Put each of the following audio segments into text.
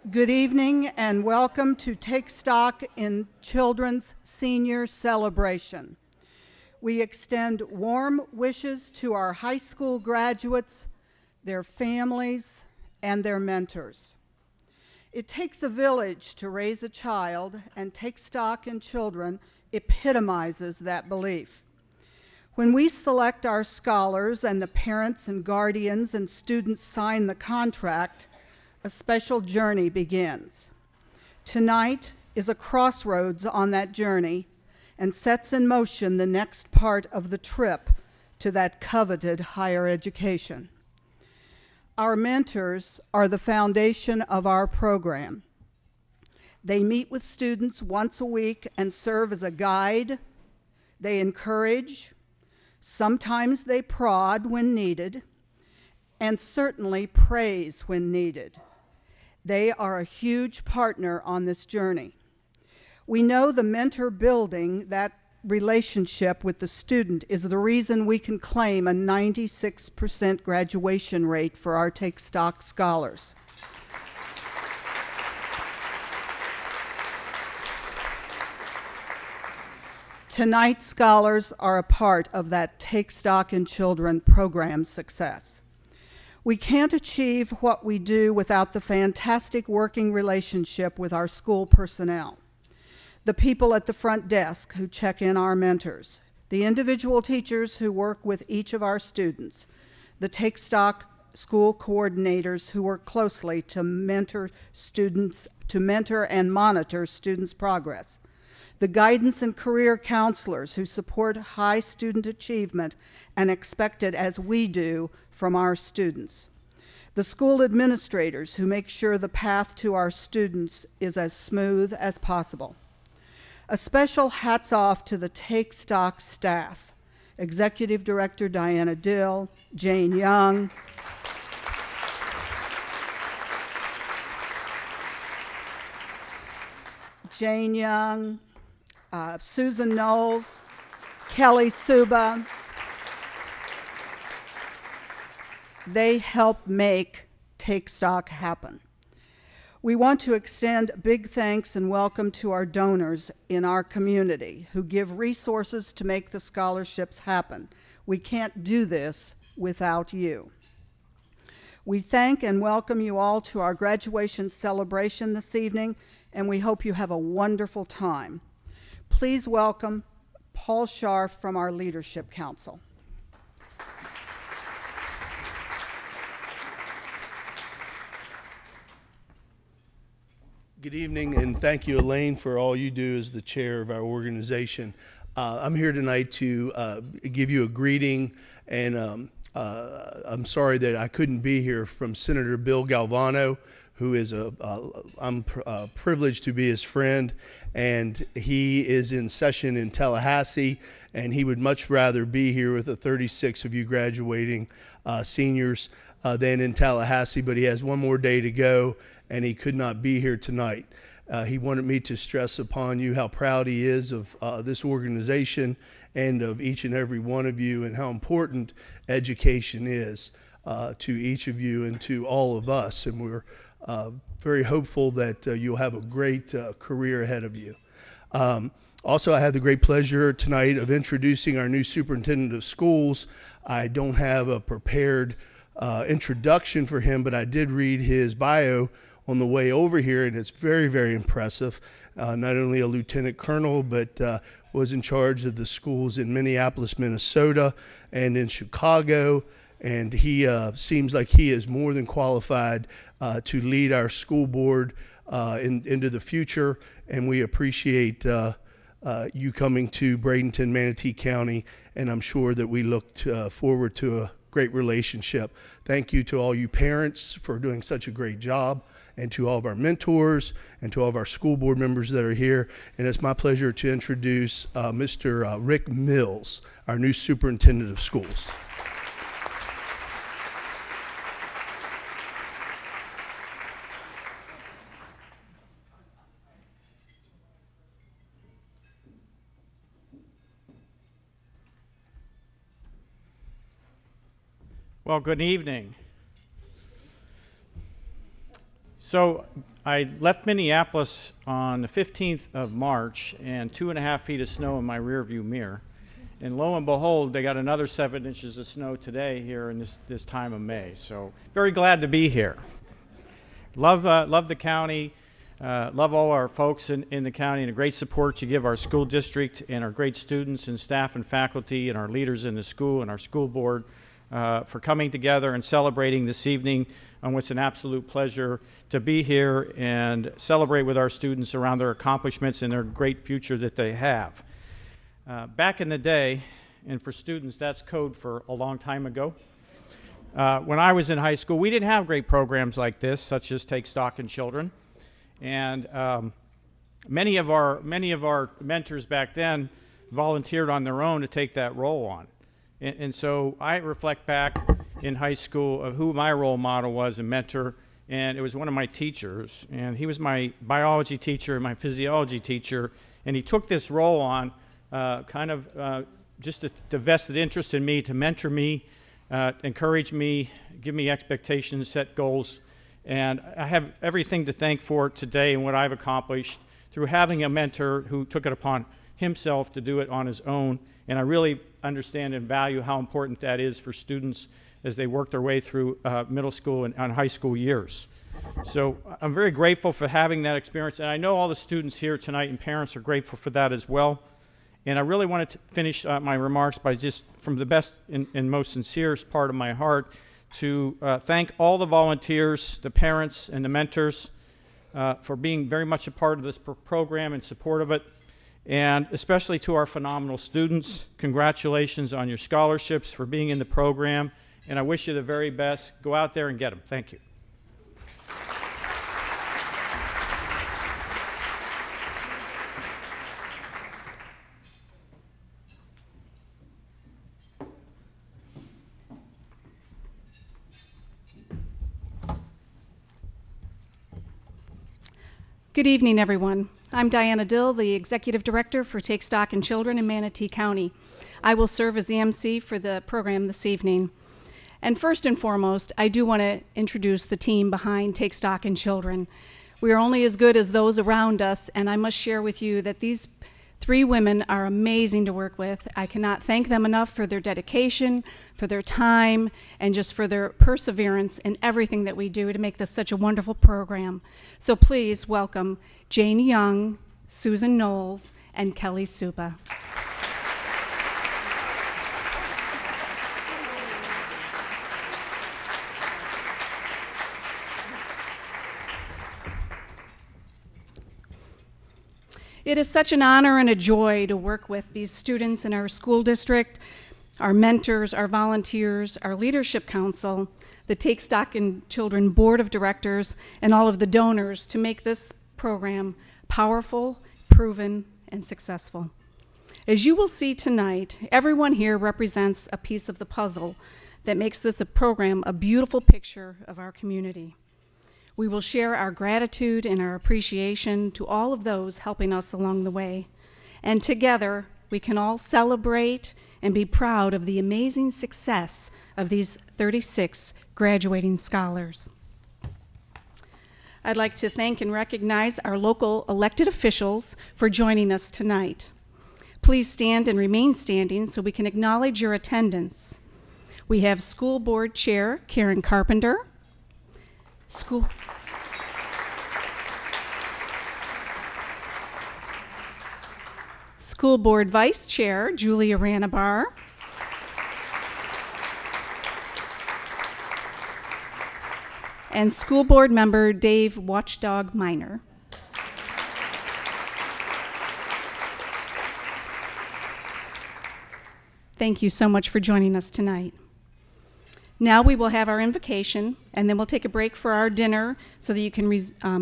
Good evening and welcome to Take Stock in Children's Senior Celebration. We extend warm wishes to our high school graduates, their families, and their mentors. It takes a village to raise a child, and Take Stock in Children epitomizes that belief. When we select our scholars and the parents and guardians and students sign the contract, a special journey begins. Tonight is a crossroads on that journey and sets in motion the next part of the trip to that coveted higher education. Our mentors are the foundation of our program. They meet with students once a week and serve as a guide. They encourage, sometimes they prod when needed, and certainly praise when needed. They are a huge partner on this journey. We know the mentor building that relationship with the student is the reason we can claim a 96% graduation rate for our Take Stock scholars. Tonight's scholars are a part of that Take Stock in Children program success. We can't achieve what we do without the fantastic working relationship with our school personnel, the people at the front desk who check in our mentors, the individual teachers who work with each of our students, the Take Stock school coordinators who work closely to mentor and monitor students' progress, the guidance and career counselors who support high student achievement and expect it as we do from our students, the school administrators who make sure the path to our students is as smooth as possible. A special hats off to the Take Stock staff, Executive Director Diana Dill, Jane Young, Susan Knowles, Kelly Suba. They help make Take Stock happen. We want to extend big thanks and welcome to our donors in our community who give resources to make the scholarships happen. We can't do this without you. We thank and welcome you all to our graduation celebration this evening, and we hope you have a wonderful time. Please welcome Paul Sharff from our Leadership Council. Good evening, and thank you, Elaine, for all you do as the chair of our organization. I'm here tonight to give you a greeting, and I'm sorry that I couldn't be here, from Senator Bill Galvano, who is I'm privileged to be his friend, and he is in session in Tallahassee, and he would much rather be here with the 36 of you graduating seniors than in Tallahassee, but he has one more day to go, and he could not be here tonight. He wanted me to stress upon you how proud he is of this organization and of each and every one of you, and how important education is to each of you and to all of us. And we're very hopeful that you'll have a great career ahead of you. Also, I had the great pleasure tonight of introducing our new superintendent of schools. I don't have a prepared introduction for him, but I did read his bio on the way over here, and it's very, very impressive. Not only a lieutenant colonel, but was in charge of the schools in Minneapolis, Minnesota, and in Chicago, and he seems like he is more than qualified to lead our school board into the future, and we appreciate you coming to Bradenton, Manatee County, and I'm sure that we look forward to a great relationship. Thank you to all you parents for doing such a great job, and to all of our mentors and to all of our school board members that are here. And it's my pleasure to introduce Mr. Rick Mills, our new superintendent of schools. Well, good evening. So I left Minneapolis on the 15th of March and 2.5 feet of snow in my rearview mirror. And lo and behold, they got another 7 inches of snow today here in this time of May. So very glad to be here. Love the county, love all our folks in the county and the great support you give our school district and our great students and staff and faculty and our leaders in the school and our school board for coming together and celebrating this evening on what's an absolute pleasure to be here and celebrate with our students around their accomplishments and their great future that they have. Back in the day, and for students, that's code for a long time ago. When I was in high school, we didn't have great programs like this, such as Take Stock in Children. And many of our mentors back then volunteered on their own to take that role on. And so I reflect back in high school of who my role model was and mentor, and it was one of my teachers. And he was my biology teacher and my physiology teacher, and he took this role on just to vested interest in me, to mentor me, encourage me, give me expectations, set goals. And I have everything to thank for today and what I've accomplished through having a mentor who took it upon himself to do it on his own. And I really understand and value how important that is for students as they work their way through middle school and high school years. So I'm very grateful for having that experience, and I know all the students here tonight and parents are grateful for that as well. And I really wanted to finish my remarks by just, from the best and most sincerest part of my heart, to thank all the volunteers, the parents, and the mentors for being very much a part of this program and support of it. And especially to our phenomenal students, congratulations on your scholarships for being in the program, and I wish you the very best. Go out there and get them. Thank you. Good evening, everyone. I'm Diana Dill, the Executive Director for Take Stock in Children in Manatee County. I will serve as the MC for the program this evening. And first and foremost, I do want to introduce the team behind Take Stock in Children. We are only as good as those around us, and I must share with you that these 3 women are amazing to work with. I cannot thank them enough for their dedication, for their time, and just for their perseverance in everything that we do to make this such a wonderful program. So please welcome Jane Young, Susan Knowles, and Kelly Supa. It is such an honor and a joy to work with these students in our school district, our mentors, our volunteers, our leadership council, the Take Stock in Children Board of Directors, and all of the donors to make this program powerful, proven, and successful. As you will see tonight, everyone here represents a piece of the puzzle that makes this program a beautiful picture of our community. We will share our gratitude and our appreciation to all of those helping us along the way. And together, we can all celebrate and be proud of the amazing success of these 36 graduating scholars. I'd like to thank and recognize our local elected officials for joining us tonight. Please stand and remain standing so we can acknowledge your attendance. We have School Board Chair Karen Carpenter, School Board Vice Chair Julia Ranabar, and School Board Member Dave Watchdog Minor. Thank you so much for joining us tonight. Now we will have our invocation, and then we'll take a break for our dinner so that you can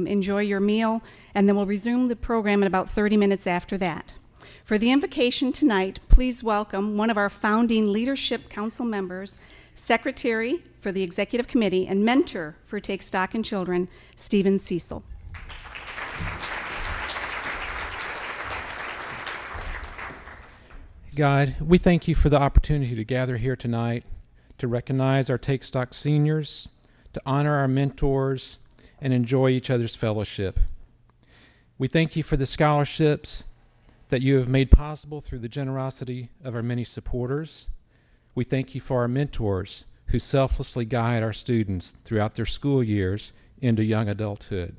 enjoy your meal, and then we'll resume the program in about 30 minutes after that. For the invocation tonight, please welcome one of our founding Leadership Council members, Secretary for the Executive Committee and Mentor for Take Stock in Children, Stephen Cecil. God, we thank you for the opportunity to gather here tonight to recognize our Take Stock seniors, to honor our mentors, and enjoy each other's fellowship. We thank you for the scholarships that you have made possible through the generosity of our many supporters. We thank you for our mentors who selflessly guide our students throughout their school years into young adulthood.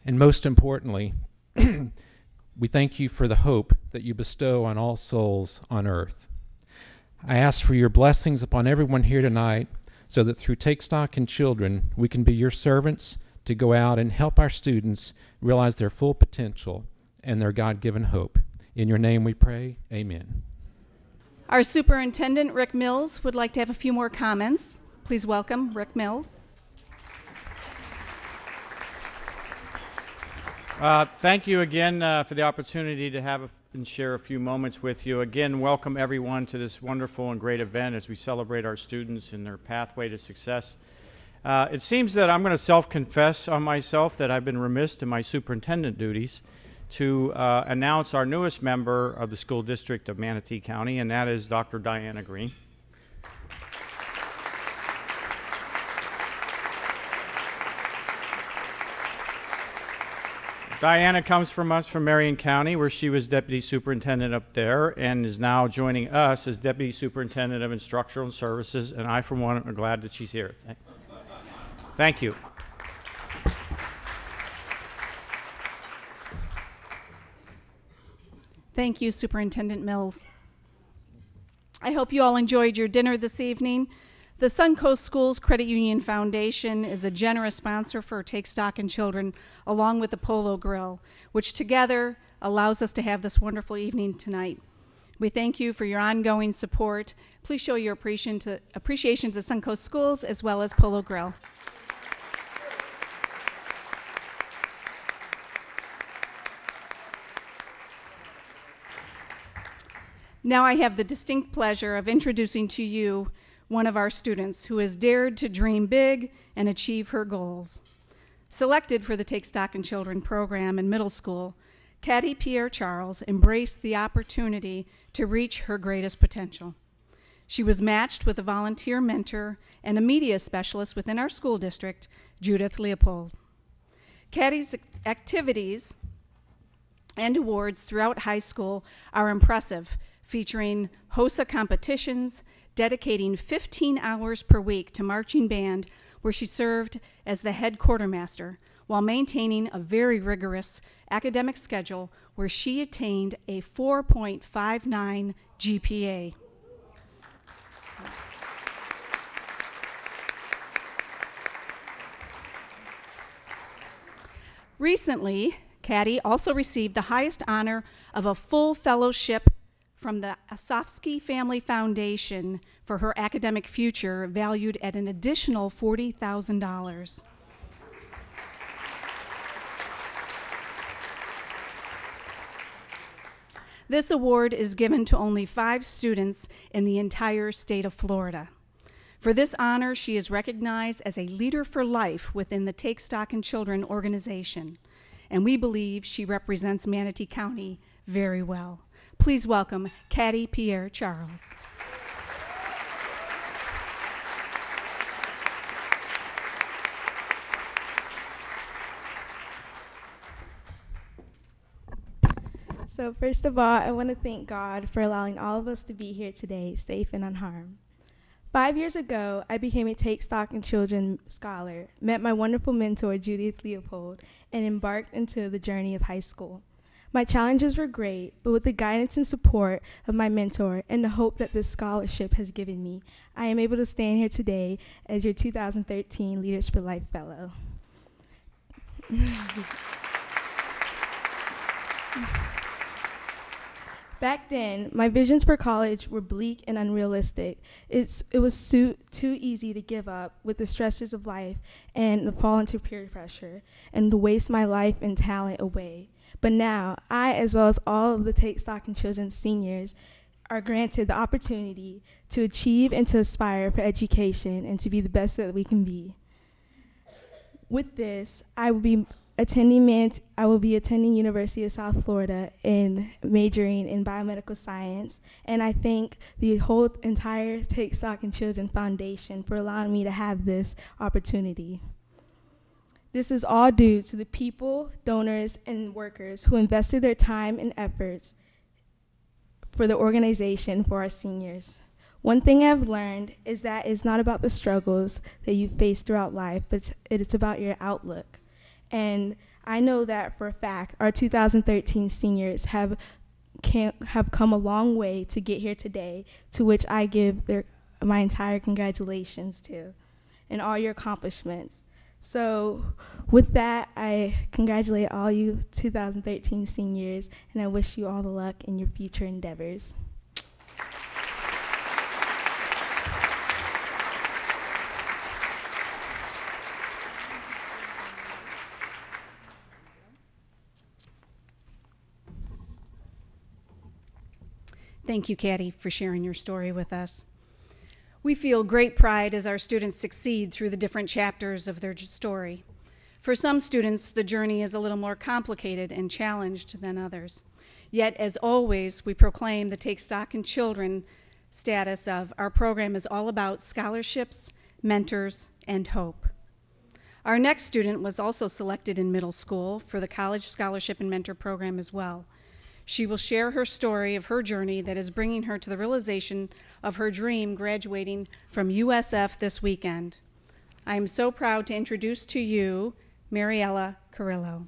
And most importantly, we thank you for the hope that you bestow on all souls on earth. I ask for your blessings upon everyone here tonight so that through Take Stock in Children, we can be your servants to go out and help our students realize their full potential and their God-given hope. In your name we pray, amen. Our Superintendent, Rick Mills, would like to have a few more comments. Please welcome Rick Mills. Thank you again for the opportunity to have and share a few moments with you. Again, welcome everyone to this wonderful and great event as we celebrate our students and their pathway to success. It seems that I'm going to self-confess on myself that I've been remiss in my superintendent duties to announce our newest member of the school district of Manatee County, and that is Dr. Diana Green. Diana comes from us from Marion County, where she was deputy superintendent up there and is now joining us as deputy superintendent of instructional services, and I, for one, am glad that she's here. Thank you. Thank you, Superintendent Mills. I hope you all enjoyed your dinner this evening. The Suncoast Schools Credit Union Foundation is a generous sponsor for Take Stock in Children, along with the Polo Grill, which together allows us to have this wonderful evening tonight. We thank you for your ongoing support. Please show your appreciation to the Suncoast Schools as well as Polo Grill. Now I have the distinct pleasure of introducing to you one of our students who has dared to dream big and achieve her goals. Selected for the Take Stock in Children program in middle school, Caddy Pierre Charles embraced the opportunity to reach her greatest potential. She was matched with a volunteer mentor and a media specialist within our school district, Judith Leopold. Caddy's activities and awards throughout high school are impressive, featuring HOSA competitions, dedicating 15 hours per week to marching band, where she served as the head quartermaster, while maintaining a very rigorous academic schedule where she attained a 4.59 GPA. Recently, Caddy also received the highest honor of a full fellowship from the Osofsky Family Foundation for her academic future, valued at an additional $40,000. This award is given to only 5 students in the entire state of Florida. For this honor, she is recognized as a leader for life within the Take Stock in Children organization, and we believe she represents Manatee County very well. Please welcome Caddy Pierre Charles. So first of all, I want to thank God for allowing all of us to be here today, safe and unharmed. 5 years ago, I became a Take Stock in Children scholar, met my wonderful mentor, Judith Leopold, and embarked into the journey of high school. My challenges were great, but with the guidance and support of my mentor and the hope that this scholarship has given me, I am able to stand here today as your 2013 Leaders for Life Fellow. Back then, my visions for college were bleak and unrealistic. It was too easy to give up with the stressors of life and to fall into peer pressure and to waste my life and talent away. But now, I, as well as all of the Take Stock in Children seniors, are granted the opportunity to achieve and to aspire for education and to be the best that we can be. With this, I will be attending University of South Florida and majoring in biomedical science, and I thank the whole entire Take Stock in Children Foundation for allowing me to have this opportunity. This is all due to the people, donors, and workers who invested their time and efforts for the organization for our seniors. One thing I've learned is that it's not about the struggles that you face throughout life, but it's about your outlook. And I know that for a fact, our 2013 seniors have come a long way to get here today, to which I give my entire congratulations to, and all your accomplishments. So with that, I congratulate all you 2013 seniors, and I wish you all the luck in your future endeavors. Thank you, Caddy, for sharing your story with us. We feel great pride as our students succeed through the different chapters of their story. For some students, the journey is a little more complicated and challenged than others. Yet, as always, we proclaim the Take Stock in Children status of our program is all about scholarships, mentors, and hope. Our next student was also selected in middle school for the College Scholarship and Mentor Program as well. She will share her story of her journey that is bringing her to the realization of her dream graduating from USF this weekend. I am so proud to introduce to you Mariela Carrillo.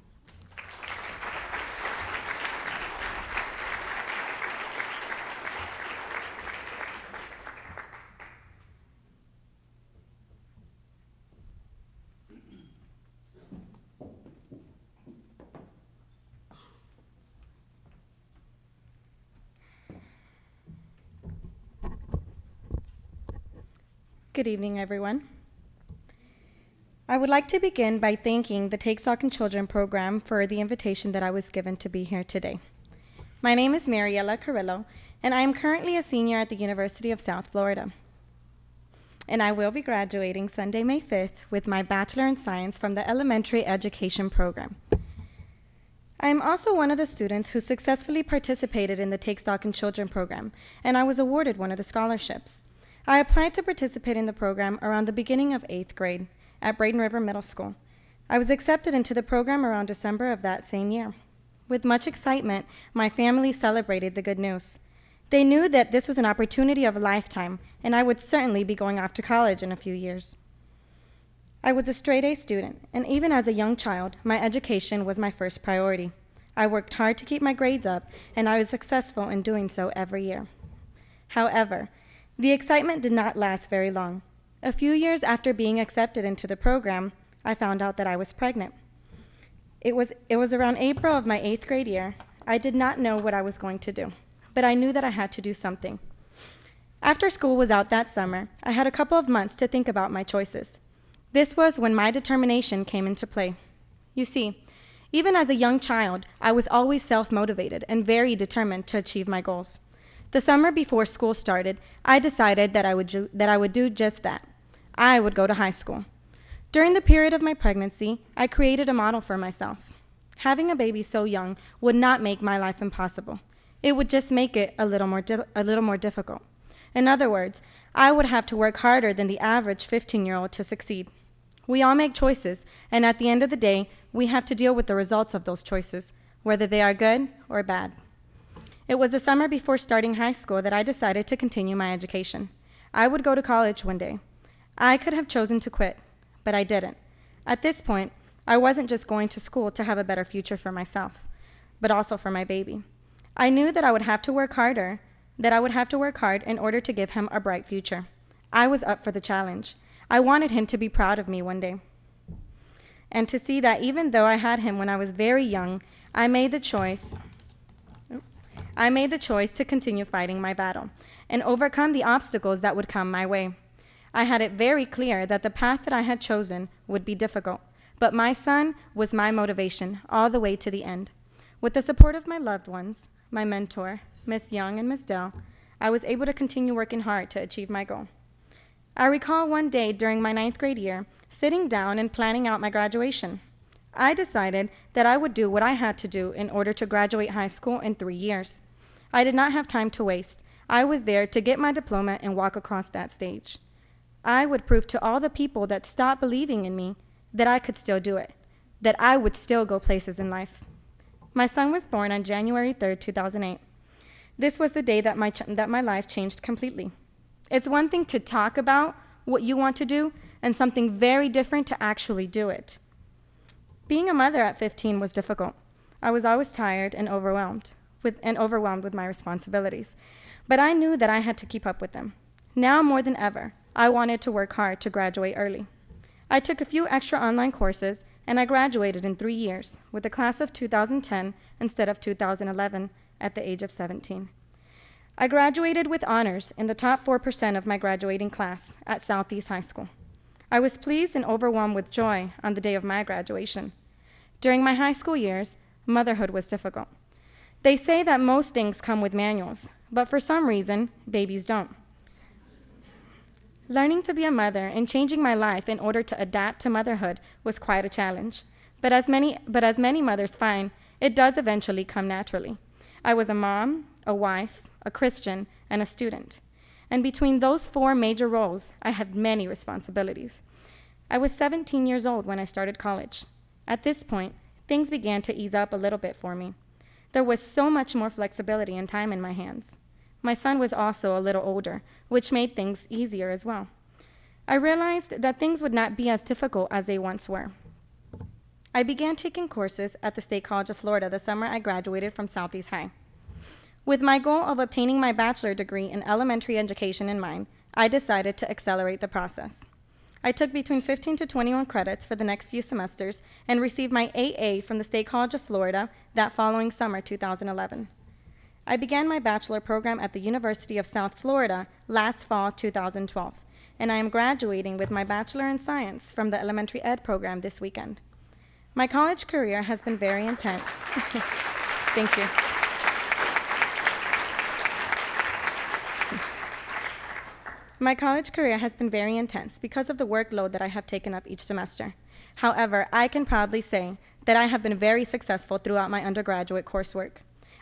Good evening, everyone. I would like to begin by thanking the Take Stock in Children program for the invitation that I was given to be here today. My name is Mariela Carrillo, and I am currently a senior at the University of South Florida. And I will be graduating Sunday, May 5th with my Bachelor in Science from the Elementary Education program. I am also one of the students who successfully participated in the Take Stock in Children program, and I was awarded one of the scholarships. I applied to participate in the program around the beginning of 8th grade at Braden River Middle School. I was accepted into the program around December of that same year. With much excitement, my family celebrated the good news. They knew that this was an opportunity of a lifetime, and I would certainly be going off to college in a few years. I was a straight-A student, and even as a young child, my education was my first priority. I worked hard to keep my grades up, and I was successful in doing so every year. However, the excitement did not last very long. A few years after being accepted into the program, I found out that I was pregnant. It was around April of my 8th grade year. I did not know what I was going to do, but I knew that I had to do something. After school was out that summer, I had a couple of months to think about my choices. This was when my determination came into play. You see, even as a young child, I was always self-motivated and very determined to achieve my goals. The summer before school started, I decided that I would do just that. I would go to high school. During the period of my pregnancy, I created a model for myself. Having a baby so young would not make my life impossible. It would just make it a little more difficult. In other words, I would have to work harder than the average 15-year-old to succeed. We all make choices, and at the end of the day, we have to deal with the results of those choices, whether they are good or bad. It was the summer before starting high school that I decided to continue my education. I would go to college one day. I could have chosen to quit, but I didn't. At this point, I wasn't just going to school to have a better future for myself, but also for my baby. I knew that I would have to work hard in order to give him a bright future. I was up for the challenge. I wanted him to be proud of me one day. And to see that even though I had him when I was very young, I made the choice I made the choice to continue fighting my battle and overcome the obstacles that would come my way. I had it very clear that the path that I had chosen would be difficult, but my son was my motivation all the way to the end. With the support of my loved ones, my mentor, Miss Young and Miss Dell, I was able to continue working hard to achieve my goal. I recall one day during my 9th grade year, sitting down and planning out my graduation. I decided that I would do what I had to do in order to graduate high school in 3 years. I did not have time to waste. I was there to get my diploma and walk across that stage. I would prove to all the people that stopped believing in me that I could still do it, that I would still go places in life. My son was born on January 3rd, 2008. This was the day that my life changed completely. It's one thing to talk about what you want to do and something very different to actually do it. Being a mother at 15 was difficult. I was always tired and overwhelmed with my responsibilities. But I knew that I had to keep up with them. Now more than ever, I wanted to work hard to graduate early. I took a few extra online courses, and I graduated in 3 years with a class of 2010 instead of 2011 at the age of 17. I graduated with honors in the top 4% of my graduating class at Southeast High School. I was pleased and overwhelmed with joy on the day of my graduation. During my high school years, motherhood was difficult. They say that most things come with manuals, but for some reason, babies don't. Learning to be a mother and changing my life in order to adapt to motherhood was quite a challenge. But as many mothers find, it does eventually come naturally. I was a mom, a wife, a Christian, and a student. And between those 4 major roles, I had many responsibilities. I was 17 years old when I started college. At this point, things began to ease up a little bit for me. There was so much more flexibility and time in my hands. My son was also a little older, which made things easier as well. I realized that things would not be as difficult as they once were. I began taking courses at the State College of Florida the summer I graduated from Southeast High. With my goal of obtaining my bachelor degree in elementary education in mind, I decided to accelerate the process. I took between 15 to 21 credits for the next few semesters and received my AA from the State College of Florida that following summer, 2011. I began my bachelor program at the University of South Florida last fall, 2012, and I am graduating with my Bachelor in Science from the Elementary Ed program this weekend. My college career has been very intense. Thank you. My college career has been very intense because of the workload that I have taken up each semester. However, I can proudly say that I have been very successful throughout my undergraduate coursework.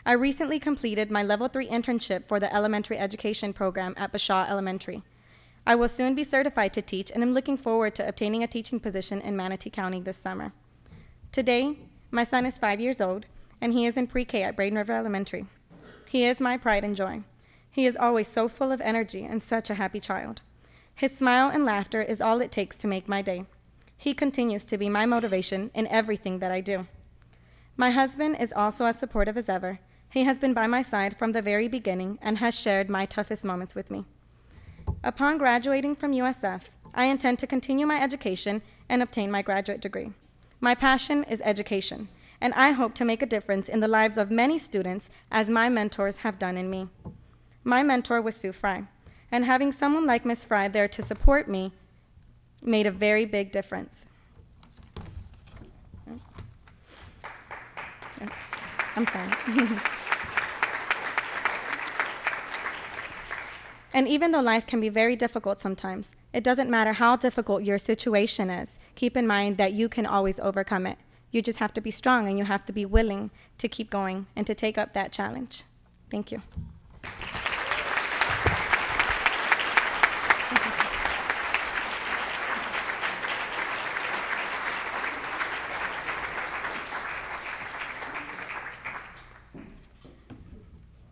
I recently completed my Level 3 internship for the elementary education program at Bashaw Elementary. I will soon be certified to teach and am looking forward to obtaining a teaching position in Manatee County this summer. Today, my son is 5 years old, and he is in pre-K at Braden River Elementary. He is my pride and joy. He is always so full of energy and such a happy child. His smile and laughter is all it takes to make my day. He continues to be my motivation in everything that I do. My husband is also as supportive as ever. He has been by my side from the very beginning and has shared my toughest moments with me. Upon graduating from USF, I intend to continue my education and obtain my graduate degree. My passion is education, and I hope to make a difference in the lives of many students as my mentors have done in me. My mentor was Sue Fry, and having someone like Ms. Fry there to support me made a very big difference. I'm sorry. And even though life can be very difficult sometimes, it doesn't matter how difficult your situation is. Keep in mind that you can always overcome it. You just have to be strong, and you have to be willing to keep going and to take up that challenge. Thank you.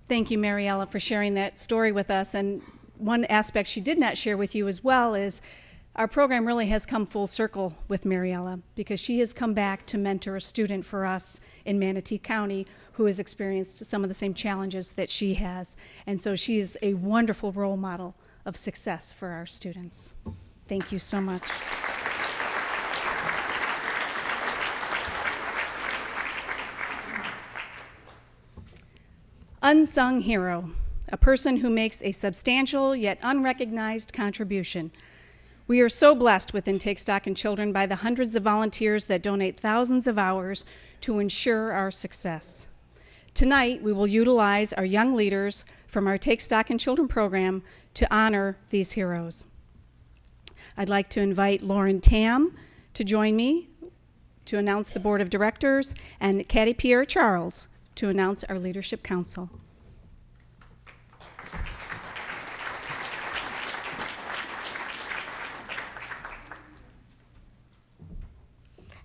Thank you, Mariela, for sharing that story with us. And one aspect she did not share with you as well is our program really has come full circle with Mariela, because she has come back to mentor a student for us in Manatee County who has experienced some of the same challenges that she has. And so she is a wonderful role model of success for our students. Thank you so much. Unsung hero, a person who makes a substantial yet unrecognized contribution. We are so blessed within Take Stock in Children by the hundreds of volunteers that donate thousands of hours to ensure our success. Tonight, we will utilize our young leaders from our Take Stock in Children program to honor these heroes. I'd like to invite Lauren Tam to join me to announce the Board of Directors, and Caddy Pierre Charles to announce our Leadership Council.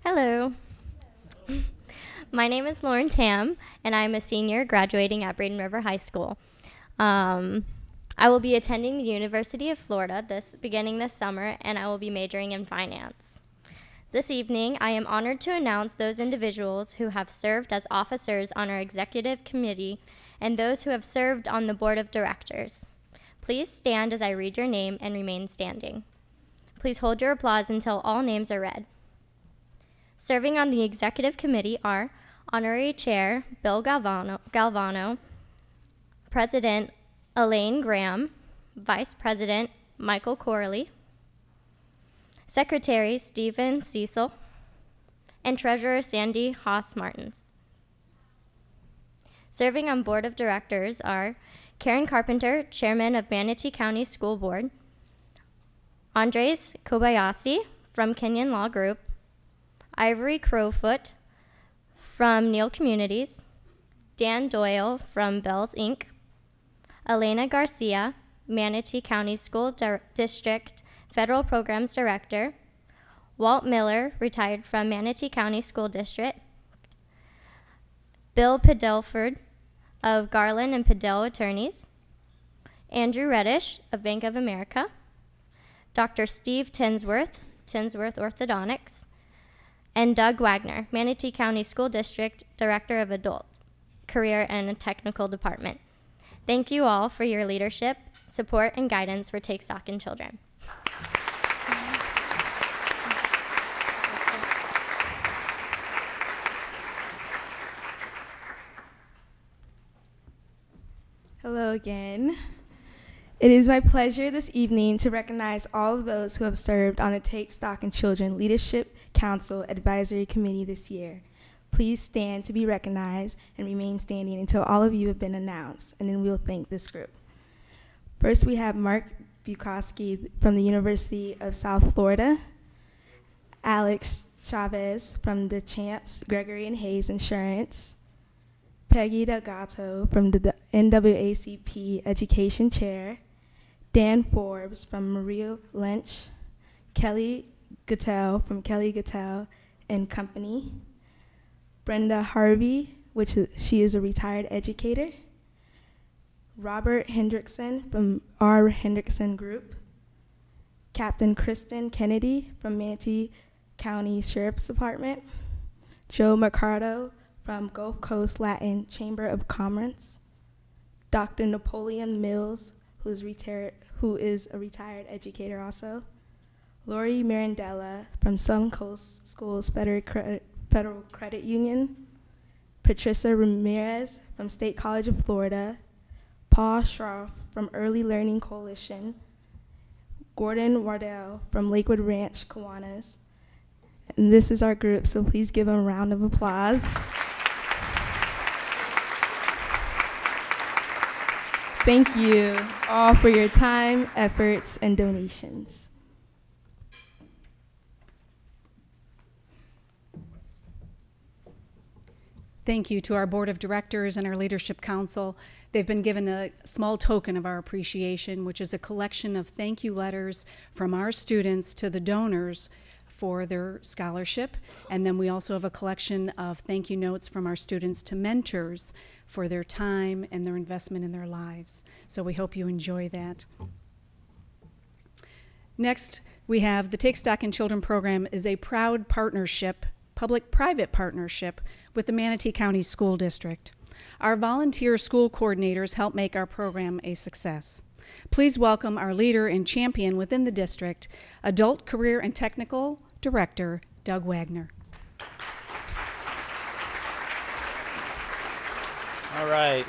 Hello. My name is Lauren Tam, and I'm a senior graduating at Braden River High School. I will be attending the University of Florida beginning this summer, and I will be majoring in finance. This evening, I am honored to announce those individuals who have served as officers on our executive committee and those who have served on the board of directors. Please stand as I read your name and remain standing. Please hold your applause until all names are read. Serving on the executive committee are Honorary Chair Bill Galvano, President Elaine Graham, Vice President Michael Corley, Secretary Stephen Cecil, and Treasurer Sandy Haas-Martins. Serving on Board of Directors are Karen Carpenter, Chairman of Manatee County School Board, Andres Kobayashi from Kenyon Law Group, Ivory Crowfoot from Neal Communities, Dan Doyle from Bells Inc., Elena Garcia, Manatee County School District Federal Programs Director, Walt Miller, retired from Manatee County School District, Bill Padelford of Garland and Padel Attorneys, Andrew Reddish of Bank of America, Dr. Steve Tinsworth, Tinsworth Orthodontics, and Doug Wagner, Manatee County School District Director of Adult Career and Technical Department. Thank you all for your leadership, support, and guidance for Take Stock in Children. Hello again. It is my pleasure this evening to recognize all of those who have served on the Take Stock in Children Leadership Council Advisory Committee this year. Please stand to be recognized and remain standing until all of you have been announced, and then we'll thank this group. First, we have Mark Bukowski from the University of South Florida, Alex Chavez from the Champs Gregory and Hayes Insurance, Peggy Delgato from the NAACP Education Chair, Dan Forbes from Maria Lynch, Kelly Gattell from Kelly Gattell and Company, Brenda Harvey, she is a retired educator, Robert Hendrickson from R. Hendrickson Group, Captain Kristen Kennedy from Manatee County Sheriff's Department, Joe Mercado from Gulf Coast Latin Chamber of Commerce, Dr. Napoleon Mills, who is a retired educator also, Lori Mirandella from Sun Coast Schools Federal Credit Union, Patricia Ramirez from State College of Florida, Paul Sharff from Early Learning Coalition, Gordon Wardell from Lakewood Ranch, Kiwanis. And this is our group, so please give them a round of applause. Thank you all for your time, efforts, and donations. Thank you to our Board of Directors and our Leadership Council. They've been given a small token of our appreciation, which is a collection of thank you letters from our students to the donors for their scholarship. And then we also have a collection of thank you notes from our students to mentors for their time and their investment in their lives. So we hope you enjoy that. Next, we have the Take Stock in Children program is a proud partnership, public-private partnership with the Manatee County School District. Our volunteer school coordinators help make our program a success. Please welcome our leader and champion within the district, Adult Career and Technical Director, Doug Wagner. All right.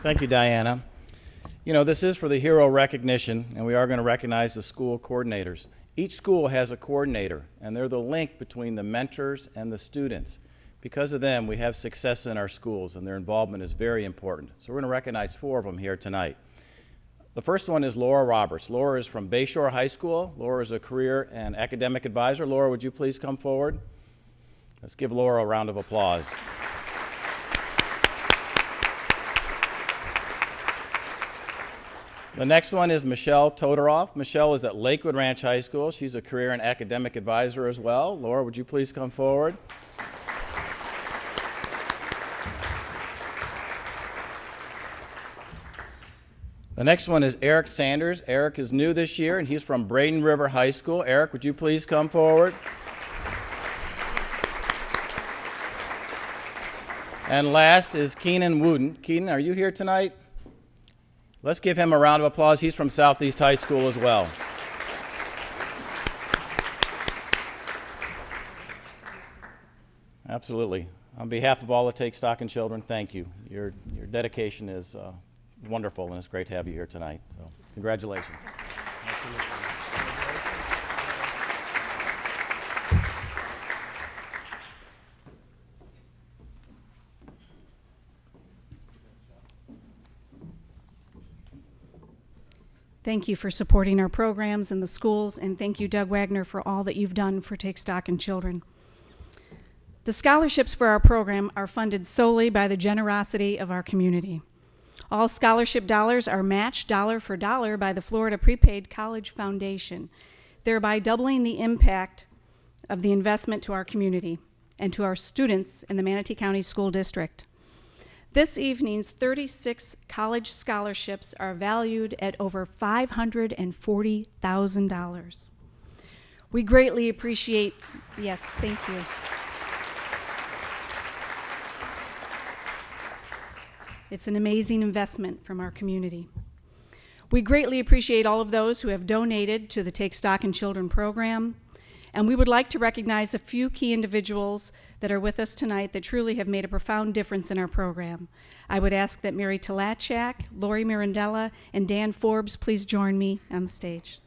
Thank you, Diana. You know, this is for the hero recognition, and we are going to recognize the school coordinators. Each school has a coordinator, and they're the link between the mentors and the students. Because of them, we have success in our schools, and their involvement is very important. So we're going to recognize 4 of them here tonight. The first one is Laura Roberts. Laura is from Bayshore High School. Laura is a career and academic advisor. Laura, would you please come forward? Let's give Laura a round of applause. The next one is Michel Todoroff. Michelle is at Lakewood Ranch High School. She's a career and academic advisor as well. Laura, would you please come forward? The next one is Eric Sanders. Eric is new this year, and he's from Braden River High School. Eric, would you please come forward? And last is Keenan Wooden. Keenan, are you here tonight? Let's give him a round of applause. He's from Southeast High School as well. Absolutely. On behalf of all the Take Stock in Children, thank you. Your dedication is wonderful, and it's great to have you here tonight. So, congratulations. Thank you for supporting our programs in the schools, and thank you, Doug Wagner, for all that you've done for Take Stock in Children. The scholarships for our program are funded solely by the generosity of our community. All scholarship dollars are matched dollar for dollar by the Florida Prepaid College Foundation, thereby doubling the impact of the investment to our community and to our students in the Manatee County School District. This evening's 36 college scholarships are valued at over $540,000. We greatly appreciate, yes, thank you. It's an amazing investment from our community. We greatly appreciate all of those who have donated to the Take Stock in Children program, and we would like to recognize a few key individuals that are with us tonight that truly have made a profound difference in our program. I would ask that Mary Talachak, Lori Mirandella, and Dan Forbes please join me on the stage.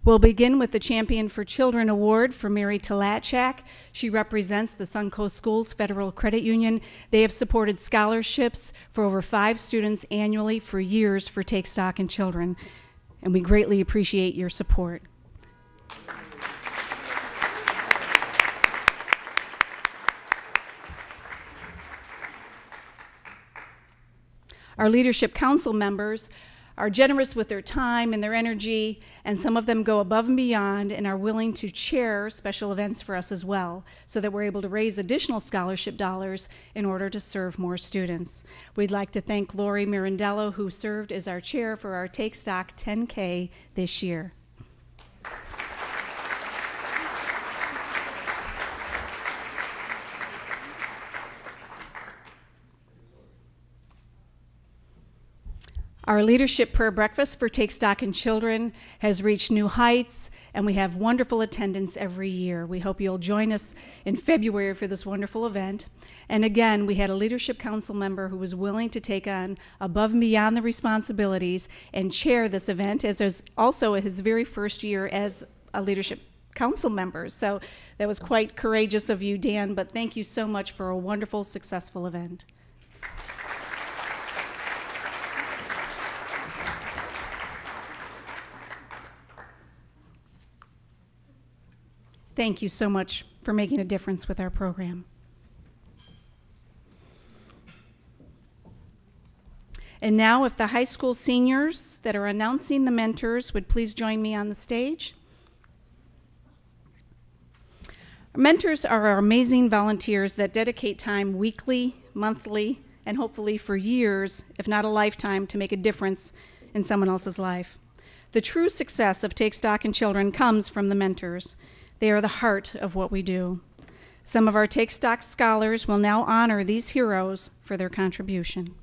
We'll begin with the Champion for Children Award for Mary Talachak. She represents the Suncoast Schools Federal Credit Union. They have supported scholarships for over 5 students annually for years for Take Stock in Children, and we greatly appreciate your support. Our Leadership Council members are generous with their time and their energy, and some of them go above and beyond and are willing to chair special events for us as well, so that we're able to raise additional scholarship dollars in order to serve more students. We'd like to thank Lori Mirandello, who served as our chair for our Take Stock 10K this year. Our Leadership Prayer Breakfast for Take Stock in Children has reached new heights, and we have wonderful attendance every year. We hope you'll join us in February for this wonderful event. And again, we had a Leadership Council member who was willing to take on above and beyond the responsibilities and chair this event, as is also his very first year as a Leadership Council member. So that was quite courageous of you, Dan, but thank you so much for a wonderful, successful event. Thank you so much for making a difference with our program. And now, if the high school seniors that are announcing the mentors would please join me on the stage. Our mentors are our amazing volunteers that dedicate time weekly, monthly, and hopefully for years, if not a lifetime, to make a difference in someone else's life. The true success of Take Stock in Children comes from the mentors. They are the heart of what we do. Some of our Take Stock scholars will now honor these heroes for their contribution.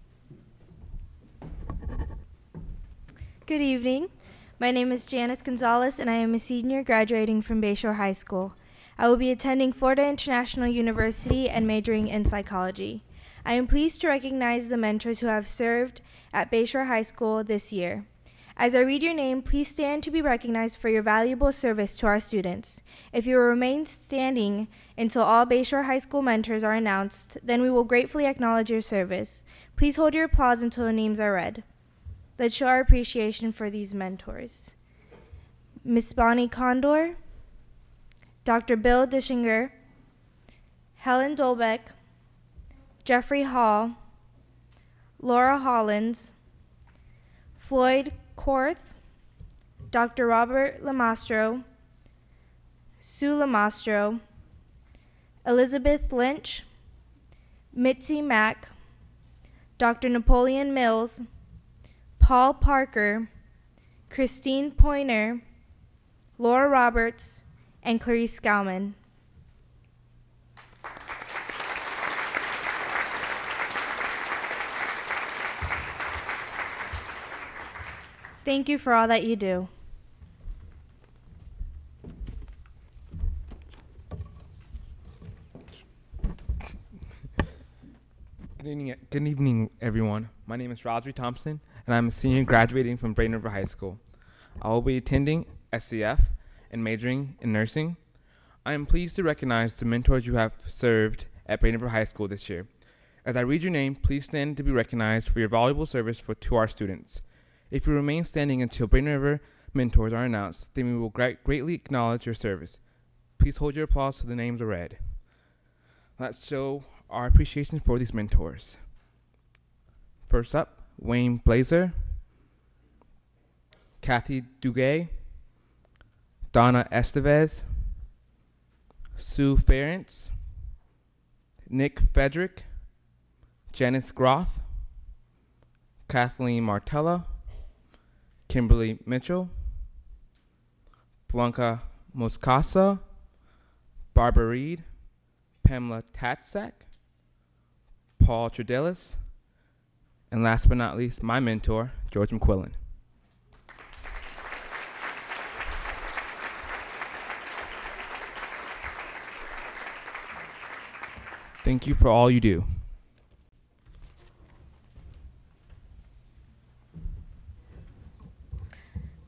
Good evening. My name is Janet Gonzalez, and I am a senior graduating from Bayshore High School. I will be attending Florida International University and majoring in psychology. I am pleased to recognize the mentors who have served at Bayshore High School this year. As I read your name, please stand to be recognized for your valuable service to our students. If you will remain standing until all Bayshore High School mentors are announced, then we will gratefully acknowledge your service. Please hold your applause until the names are read. Let's show our appreciation for these mentors. Miss Bonnie Condor, Dr. Bill Dischinger, Helen Dolbeck, Jeffrey Hall, Laura Hollins, Floyd Korth, Dr. Robert Lamastro, Sue Lamastro, Elizabeth Lynch, Mitzi Mack, Dr. Napoleon Mills, Paul Parker, Christine Pointer, Laura Roberts, and Clarice Skauman. Thank you for all that you do. Good evening, everyone. My name is Rosary Thompson, and I'm a senior graduating from Braden River High School. I will be attending SCF and majoring in nursing. I am pleased to recognize the mentors you have served at Braden River High School this year. As I read your name, please stand to be recognized for your valuable service to our students. If you remain standing until Braden River mentors are announced, then we will greatly acknowledge your service. Please hold your applause till the names are read. Let's show our appreciation for these mentors. First up, Wayne Blazer, Kathy Duguay, Donna Estevez, Sue Ferentz, Nick Fedrick, Janice Groth, Kathleen Martella, Kimberly Mitchell, Blanca Moscasa, Barbara Reed, Pamela Tatsak, Paul Tredelis, and last but not least, my mentor, George McQuillan. Thank you for all you do.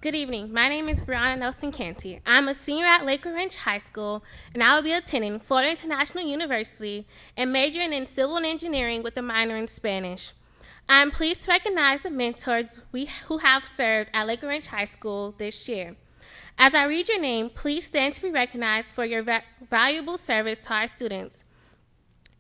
Good evening. My name is Brianna Nelson Canty. I'm a senior at Lakewood Ranch High School, and I will be attending Florida International University and majoring in civil engineering with a minor in Spanish. I am pleased to recognize the mentors who have served at Lakewood Ranch High School this year. As I read your name, please stand to be recognized for your valuable service to our students.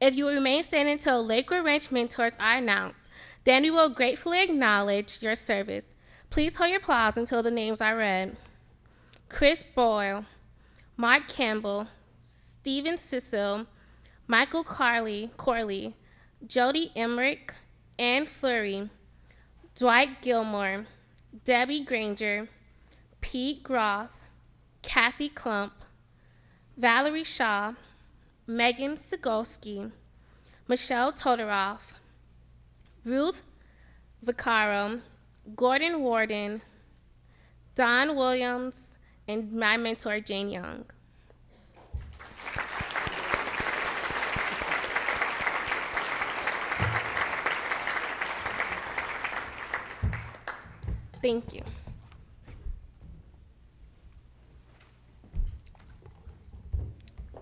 If you will remain standing until Lakewood Ranch mentors are announced, then we will gratefully acknowledge your service. Please hold your applause until the names are read. Chris Boyle, Mark Campbell, Stephen Cecil, Michael Corley, Jody Emmerich, Ann Fleury, Dwight Gilmore, Debbie Granger, Pete Groth, Kathy Klump, Valerie Shaw, Megan Sigolski, Michelle Todoroff, Ruth Vaccaro, Gordon Warden, Don Williams, and my mentor, Jane Young. Thank you.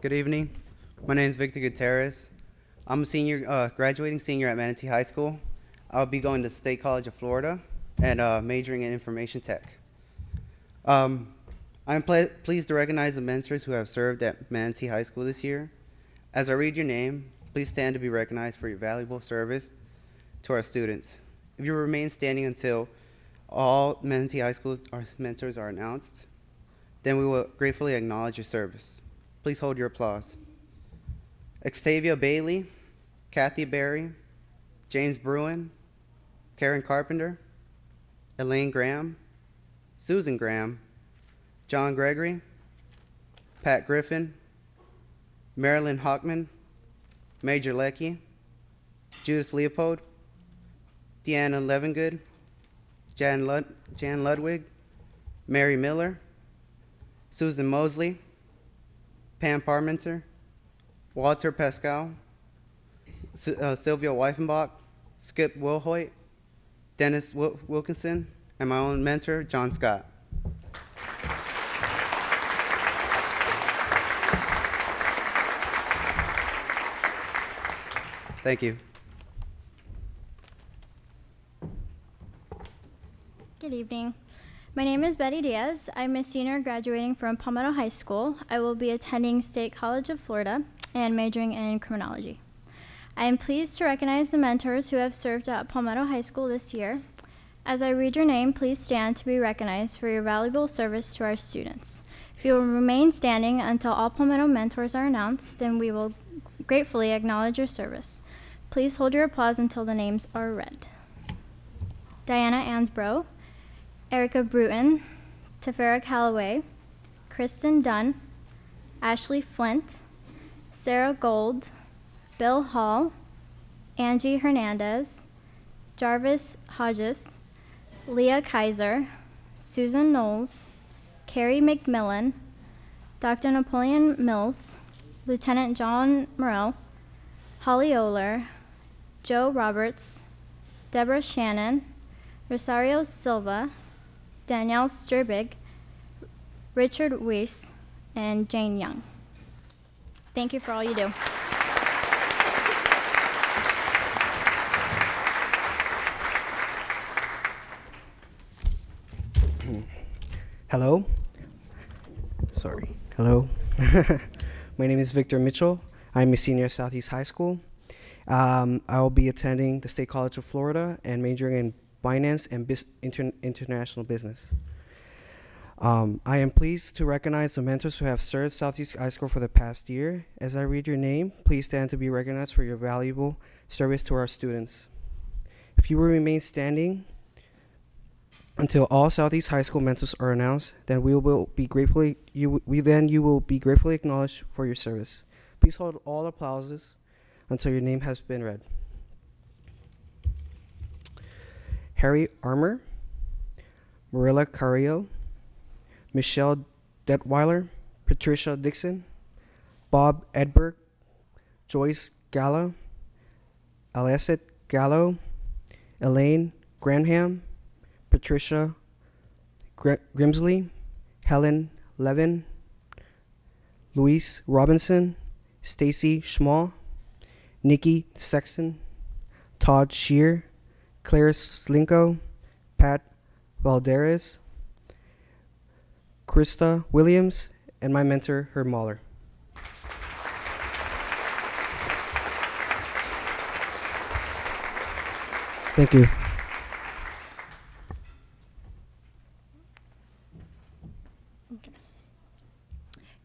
Good evening. My name is Victor Gutierrez. I'm a graduating senior at Manatee High School. I'll be going to State College of Florida and majoring in information tech. I'm pleased to recognize the mentors who have served at Manatee High School this year. As I read your name, please stand to be recognized for your valuable service to our students. If you remain standing until all Manatee High School mentors are announced, then we will gratefully acknowledge your service. Please hold your applause. Xtavia Bailey, Kathy Berry, James Bruin, Karen Carpenter, Elaine Graham, Susan Graham, John Gregory, Pat Griffin, Marilyn Hockman, Major Leckie, Judith Leopold, Deanna Levengood, Jan Ludwig, Mary Miller, Susan Mosley, Pam Parmenter, Walter Pascal, Sylvia Weifenbach, Skip Wilhoit, Dennis Wilkinson, and my own mentor, John Scott. Thank you. Good evening. My name is Betty Diaz. I'm a senior graduating from Palmetto High School. I will be attending State College of Florida and majoring in criminology. I am pleased to recognize the mentors who have served at Palmetto High School this year. As I read your name, please stand to be recognized for your valuable service to our students. If you will remain standing until all Palmetto mentors are announced, then we will gratefully acknowledge your service. Please hold your applause until the names are read. Diana Ansbro, Erica Bruton, Tefera Calloway, Kristen Dunn, Ashley Flint, Sarah Gold, Bill Hall, Angie Hernandez, Jarvis Hodges, Leah Kaiser, Susan Knowles, Carrie McMillan, Dr. Napoleon Mills, Lieutenant John Morrell, Holly Oler, Joe Roberts, Deborah Shannon, Rosario Silva, Danielle Sturbig, Richard Weiss, and Jane Young. Thank you for all you do. Hello. Sorry. Hello. My name is Victor Mitchell. I'm a senior at Southeast High School. I will be attending the State College of Florida and majoring in finance and international business. I am pleased to recognize the mentors who have served Southeast High School for the past year. As I read your name, please stand to be recognized for your valuable service to our students. If you will remain standing until all Southeast High School mentors are announced, then you will be gratefully acknowledged for your service. Please hold all applauses until your name has been read. Harry Armour, Mariela Carrillo, Michel Detweiler, Patricia Dixon, Bob Edberg, Joyce Gallo, Alesset Gallo, Elaine Graham, Patricia Grimsley, Helen Levin, Louise Robinson, Stacy Schmall, Nikki Sexton, Todd Shear, Claire Slinko, Pat Valderes, Krista Williams, and my mentor, Herb Mahler. Thank you.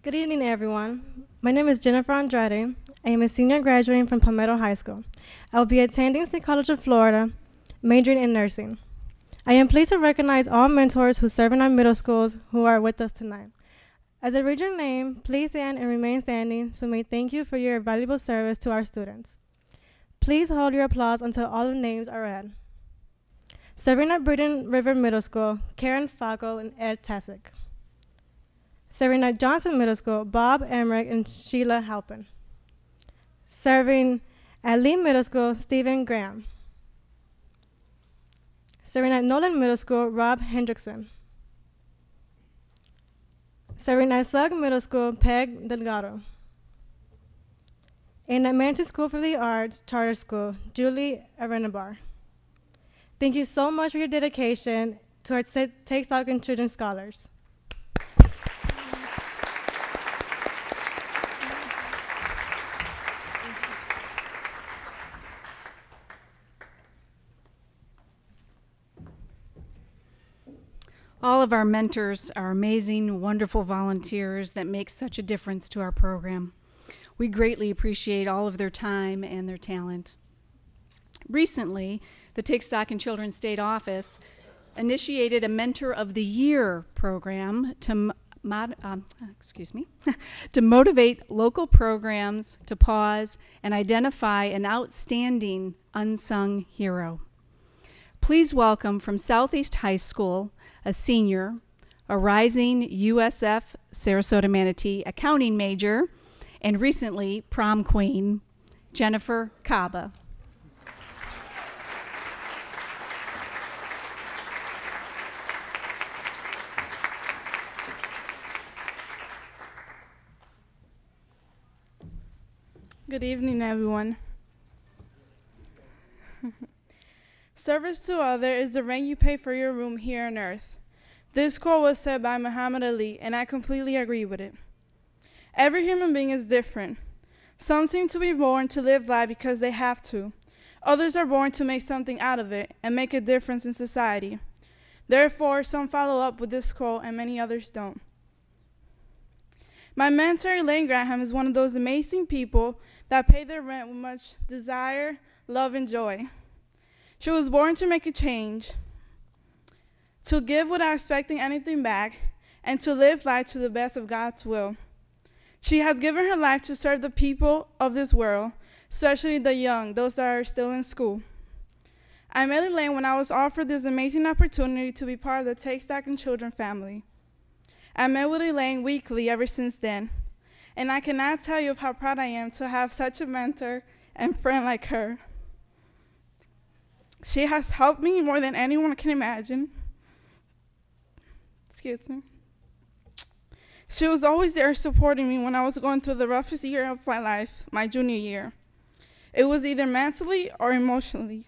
Good evening, everyone. My name is Jennifer Andrade. I am a senior graduating from Palmetto High School. I will be attending State College of Florida, majoring in nursing. I am pleased to recognize all mentors who serve in our middle schools who are with us tonight. As I read your name, please stand and remain standing so we may thank you for your valuable service to our students. Please hold your applause until all the names are read. Serving at Britain River Middle School, Karen Falco and Ed TSIC. Serving at Johnson Middle School, Bob Emmerich and Sheila Halpin. Serving at Lee Middle School, Stephen Graham. Serving at Nolan Middle School, Rob Hendrickson. Serving at Sugg Middle School, Peg Delgado. And at Manton School for the Arts Charter School, Julie Arenabar. Thank you so much for your dedication to our Take Stock in Children scholars. All of our mentors are amazing, wonderful volunteers that make such a difference to our program. We greatly appreciate all of their time and their talent. Recently, the Take Stock in Children State Office initiated a Mentor of the Year program to to motivate local programs to pause and identify an outstanding unsung hero. Please welcome from Southeast High School, a senior, a rising USF Sarasota Manatee accounting major, and recently prom queen, Jennifer Caba. Good evening, everyone. Service to others is the rent you pay for your room here on earth. This quote was said by Muhammad Ali, and I completely agree with it. Every human being is different. Some seem to be born to live life because they have to. Others are born to make something out of it and make a difference in society. Therefore, some follow up with this quote and many others don't. My mentor, Elaine Graham, is one of those amazing people that pay their rent with much desire, love, and joy. She was born to make a change, to give without expecting anything back, and to live life to the best of God's will. She has given her life to serve the people of this world, especially the young, those that are still in school. I met Elaine when I was offered this amazing opportunity to be part of the Take Stock in Children family. I met with Elaine weekly ever since then, and I cannot tell you how proud I am to have such a mentor and friend like her. She has helped me more than anyone can imagine. Excuse me. She was always there supporting me when I was going through the roughest year of my life, my junior year. It was either mentally or emotionally.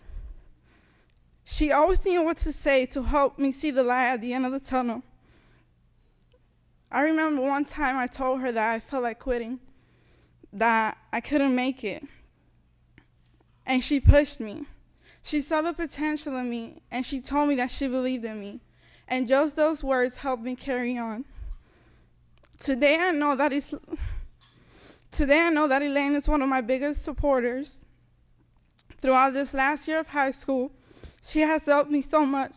She always knew what to say to help me see the light at the end of the tunnel. I remember one time I told her that I felt like quitting, that I couldn't make it. And she pushed me. She saw the potential in me, and she told me that she believed in me. And just those words helped me carry on. Today I know that Elaine is one of my biggest supporters. Throughout this last year of high school, she has helped me so much.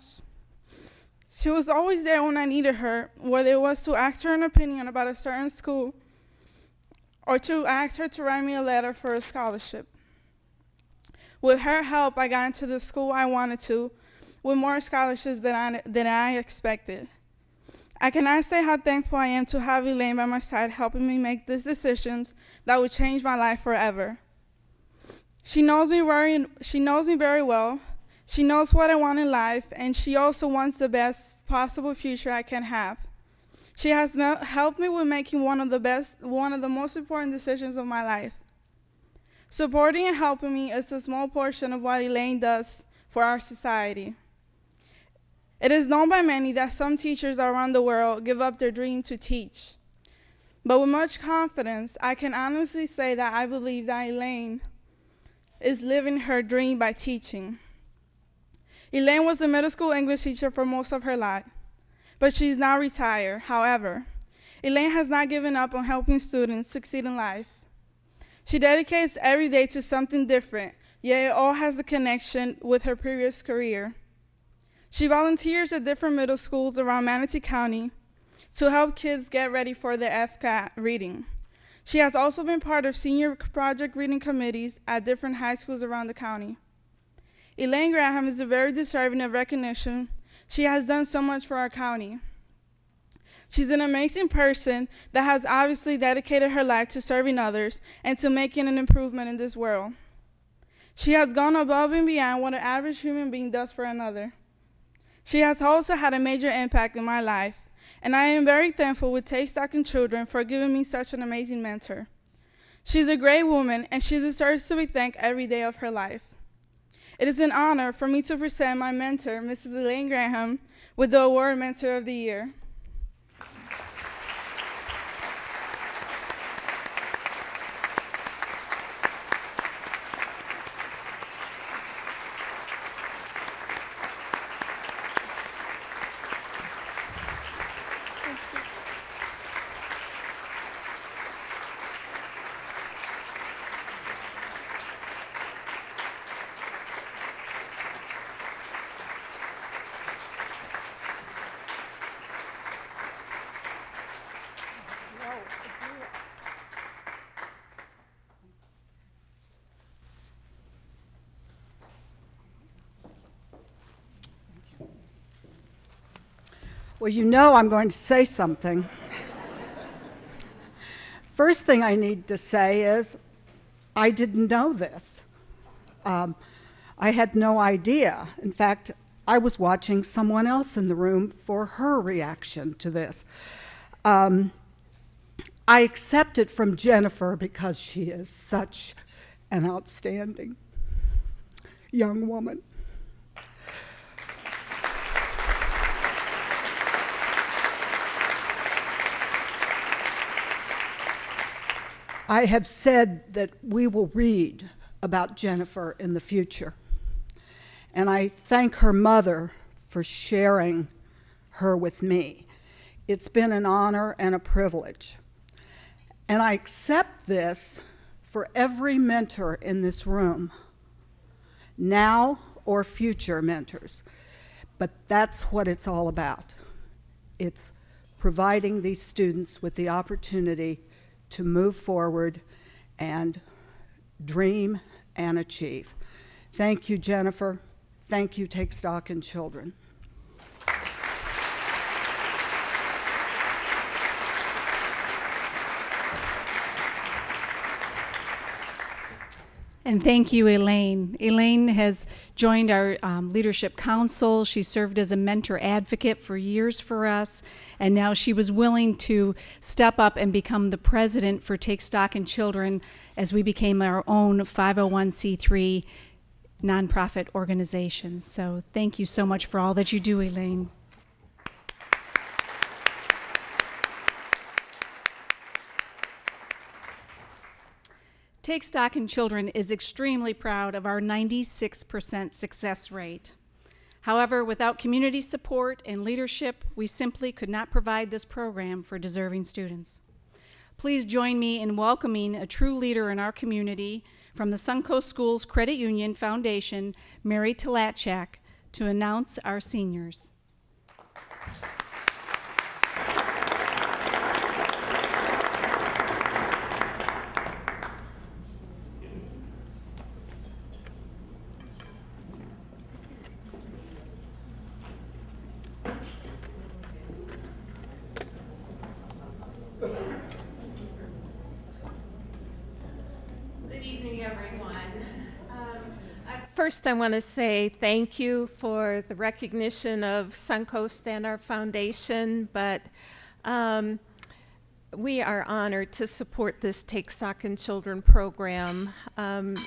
She was always there when I needed her, whether it was to ask her an opinion about a certain school or to ask her to write me a letter for a scholarship. With her help, I got into the school I wanted to, with more scholarships than I expected. I cannot say how thankful I am to have Elaine by my side helping me make these decisions that would change my life forever. She knows me very well. She knows what I want in life, and she also wants the best possible future I can have. She has helped me with making one of the most important decisions of my life. Supporting and helping me is a small portion of what Elaine does for our society. It is known by many that some teachers around the world give up their dream to teach. But with much confidence, I can honestly say that I believe that Elaine is living her dream by teaching. Elaine was a middle school English teacher for most of her life, but she's now retired. However, Elaine has not given up on helping students succeed in life. She dedicates every day to something different, yet it all has a connection with her previous career. She volunteers at different middle schools around Manatee County to help kids get ready for their FCAT reading. She has also been part of senior project reading committees at different high schools around the county. Elaine Graham is very deserving of recognition. She has done so much for our county. She's an amazing person that has obviously dedicated her life to serving others and to making an improvement in this world. She has gone above and beyond what an average human being does for another. She has also had a major impact in my life, and I am very thankful with Take Stock in Children for giving me such an amazing mentor. She's a great woman, and she deserves to be thanked every day of her life. It is an honor for me to present my mentor, Mrs. Elaine Graham, with the award Mentor of the Year. Well, you know I'm going to say something. First thing I need to say is I didn't know this. I had no idea. In fact, I was watching someone else in the room for her reaction to this. I accept it from Jennifer because she is such an outstanding young woman. I have said that we will read about Jennifer in the future. And I thank her mother for sharing her with me. It's been an honor and a privilege. And I accept this for every mentor in this room, now or future mentors. But that's what it's all about. It's providing these students with the opportunity to move forward and dream and achieve. Thank you, Jennifer. Thank you, Take Stock in Children. And thank you, Elaine. Elaine has joined our Leadership Council. She served as a mentor advocate for years for us, and now she was willing to step up and become the president for Take Stock in Children as we became our own 501c3 nonprofit organization. So thank you so much for all that you do, Elaine. Take Stock in Children is extremely proud of our 96% success rate. However, without community support and leadership, we simply could not provide this program for deserving students. Please join me in welcoming a true leader in our community from the Suncoast Schools Credit Union Foundation, Mary Talatchak, to announce our seniors. First, I want to say thank you for the recognition of Suncoast and our foundation, but we are honored to support this Take Stock in Children program.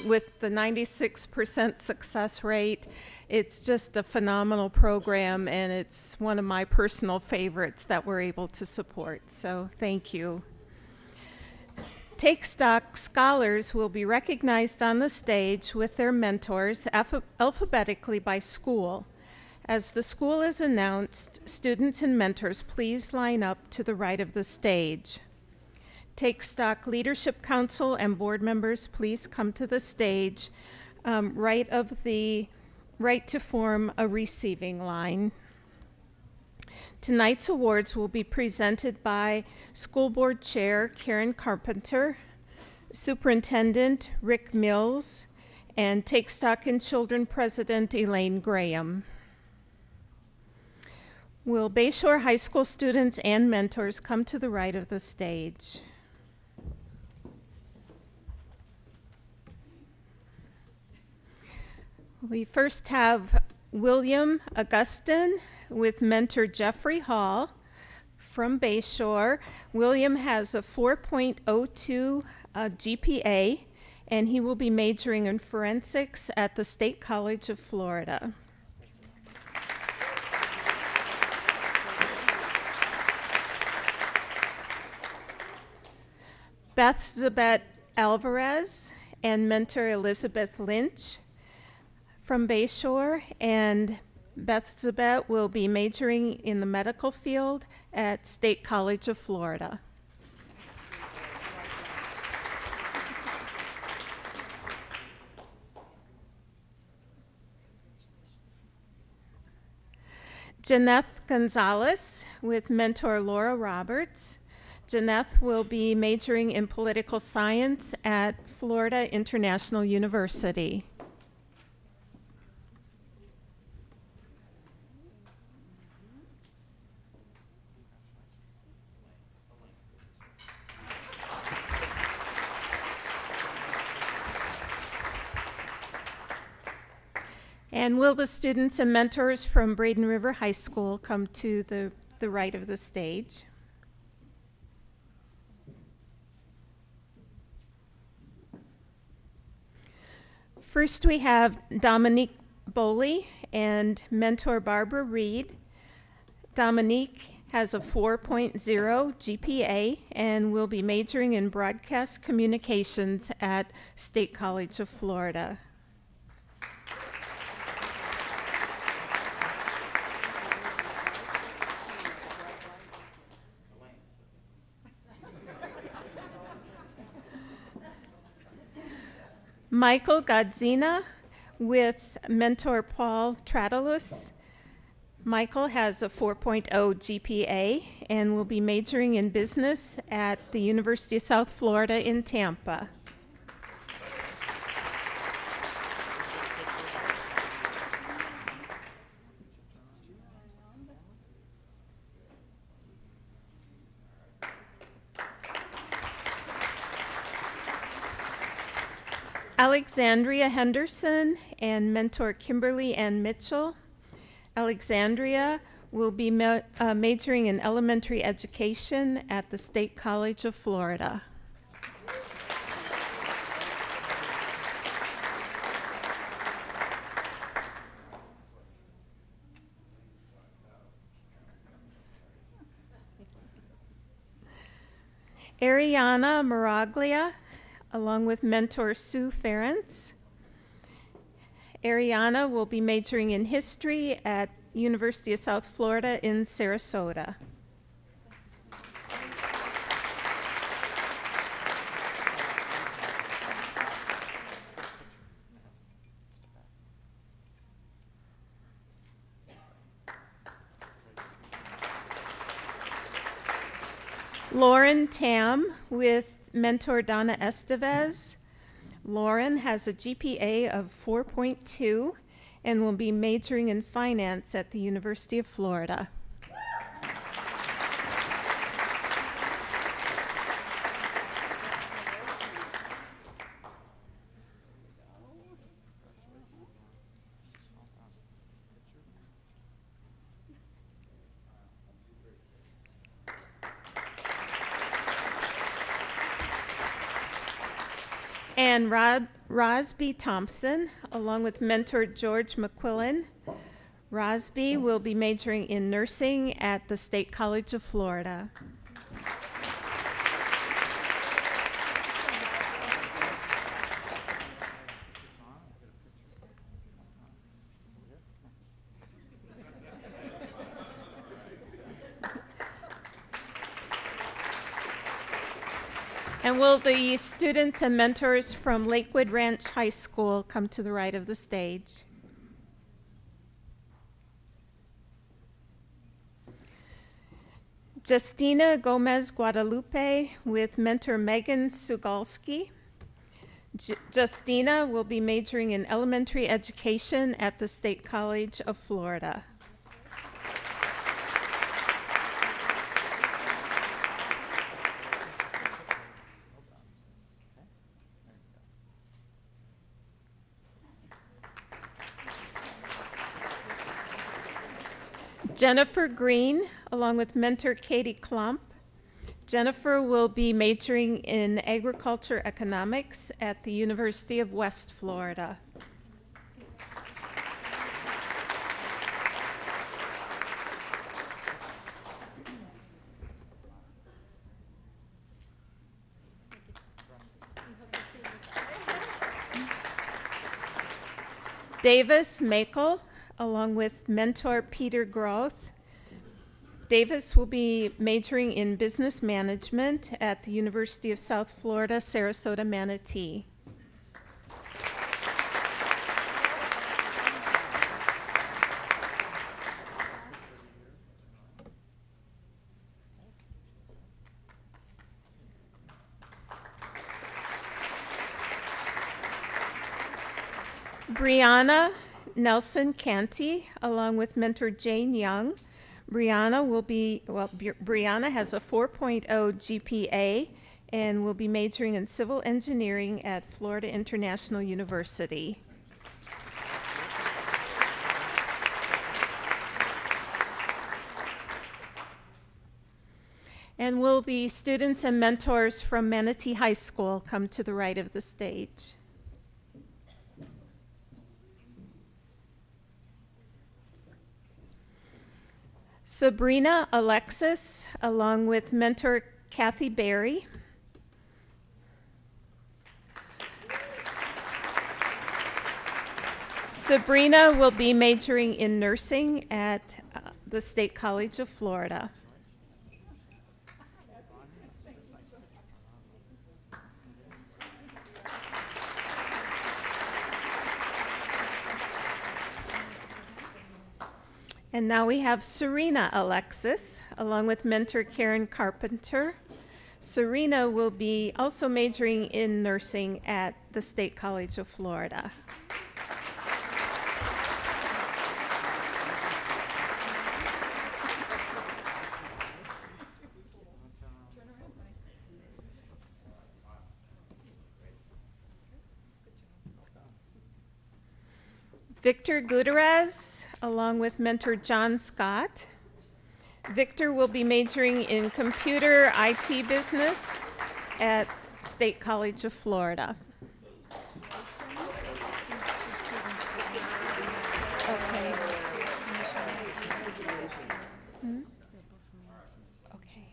With the 96% success rate, it's just a phenomenal program, and it's one of my personal favorites that we're able to support, so thank you. Take Stock scholars will be recognized on the stage with their mentors alphabetically by school. As the school is announced, students and mentors please line up to the right of the stage. Take Stock Leadership Council and board members please come to the stage right to form a receiving line. Tonight's awards will be presented by School Board Chair Karen Carpenter, Superintendent Rick Mills, and Take Stock in Children President Elaine Graham. Will Bayshore High School students and mentors come to the right of the stage? We first have William Augustin with mentor Jeffrey Hall from Bayshore. William has a 4.02 GPA, and he will be majoring in forensics at the State College of Florida. Beth Zabet Alvarez and mentor Elizabeth Lynch from Bayshore, and Beth Zabet will be majoring in the medical field at State College of Florida. Janeth Gonzalez with mentor Laura Roberts. Janeth will be majoring in political science at Florida International University. And will the students and mentors from Braden River High School come to the right of the stage? First, we have Dominique Boley and mentor Barbara Reed. Dominique has a 4.0 GPA and will be majoring in broadcast communications at State College of Florida. Michael Godzina with mentor Paul Trattalus. Michael has a 4.0 GPA and will be majoring in business at the University of South Florida in Tampa. Alexandria Henderson and mentor Kimberly Ann Mitchell. Alexandria will be majoring in elementary education at the State College of Florida. Ariana Maraglia, along with mentor Sue Ferentz. Ariana will be majoring in history at University of South Florida in Sarasota. Lauren Tam with mentor Donna Estevez. Lauren has a GPA of 4.2 and will be majoring in finance at the University of Florida. And Rosby Thompson, along with mentor George McQuillan. Rosby will be majoring in nursing at the State College of Florida. And will the students and mentors from Lakewood Ranch High School come to the right of the stage? Justina Gomez Guadalupe with mentor Megan Sugalski. Justina will be majoring in elementary education at the State College of Florida. Jennifer Green, along with mentor Katie Klump. Jennifer will be majoring in agriculture economics at the University of West Florida. Davis Makel, along with mentor Peter Groth. Davis will be majoring in business management at the University of South Florida, Sarasota, Manatee. Brianna Nelson Canty, along with mentor Jane Young. Brianna has a 4.0 GPA and will be majoring in civil engineering at Florida International University. And will the students and mentors from Manatee High School come to the right of the stage? Sabrina Alexis, along with mentor Kathy Berry. Sabrina will be majoring in nursing at the State College of Florida. And now we have Serena Alexis, along with mentor Karen Carpenter. Serena will be also majoring in nursing at the State College of Florida. Victor Gutierrez, along with mentor John Scott. Victor will be majoring in computer IT business at State College of Florida. Okay. Okay.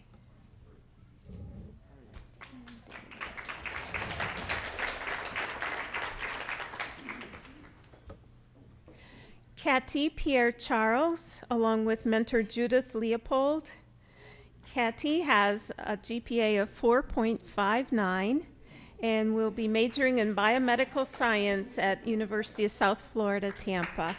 Cathy Pierre Charles, along with mentor Judith Leopold. Cathy has a GPA of 4.59 and will be majoring in biomedical science at University of South Florida, Tampa.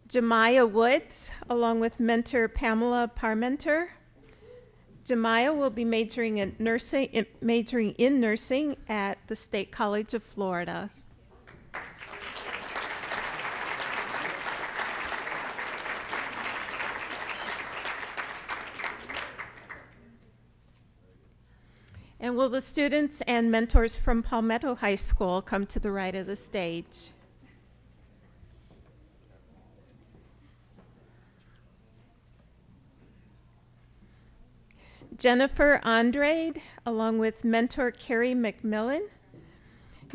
Jemiah Woods, along with mentor Pamela Parmenter. Jemiah will be majoring in nursing at the State College of Florida. And will the students and mentors from Palmetto High School come to the right of the stage? Jennifer Andrade, along with mentor Carrie McMillan.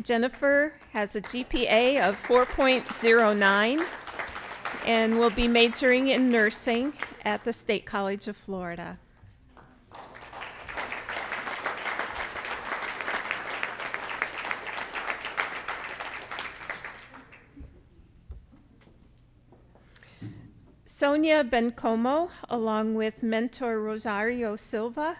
Jennifer has a GPA of 4.09 and will be majoring in nursing at the State College of Florida. Sonia Bencomo, along with mentor Rosario Silva.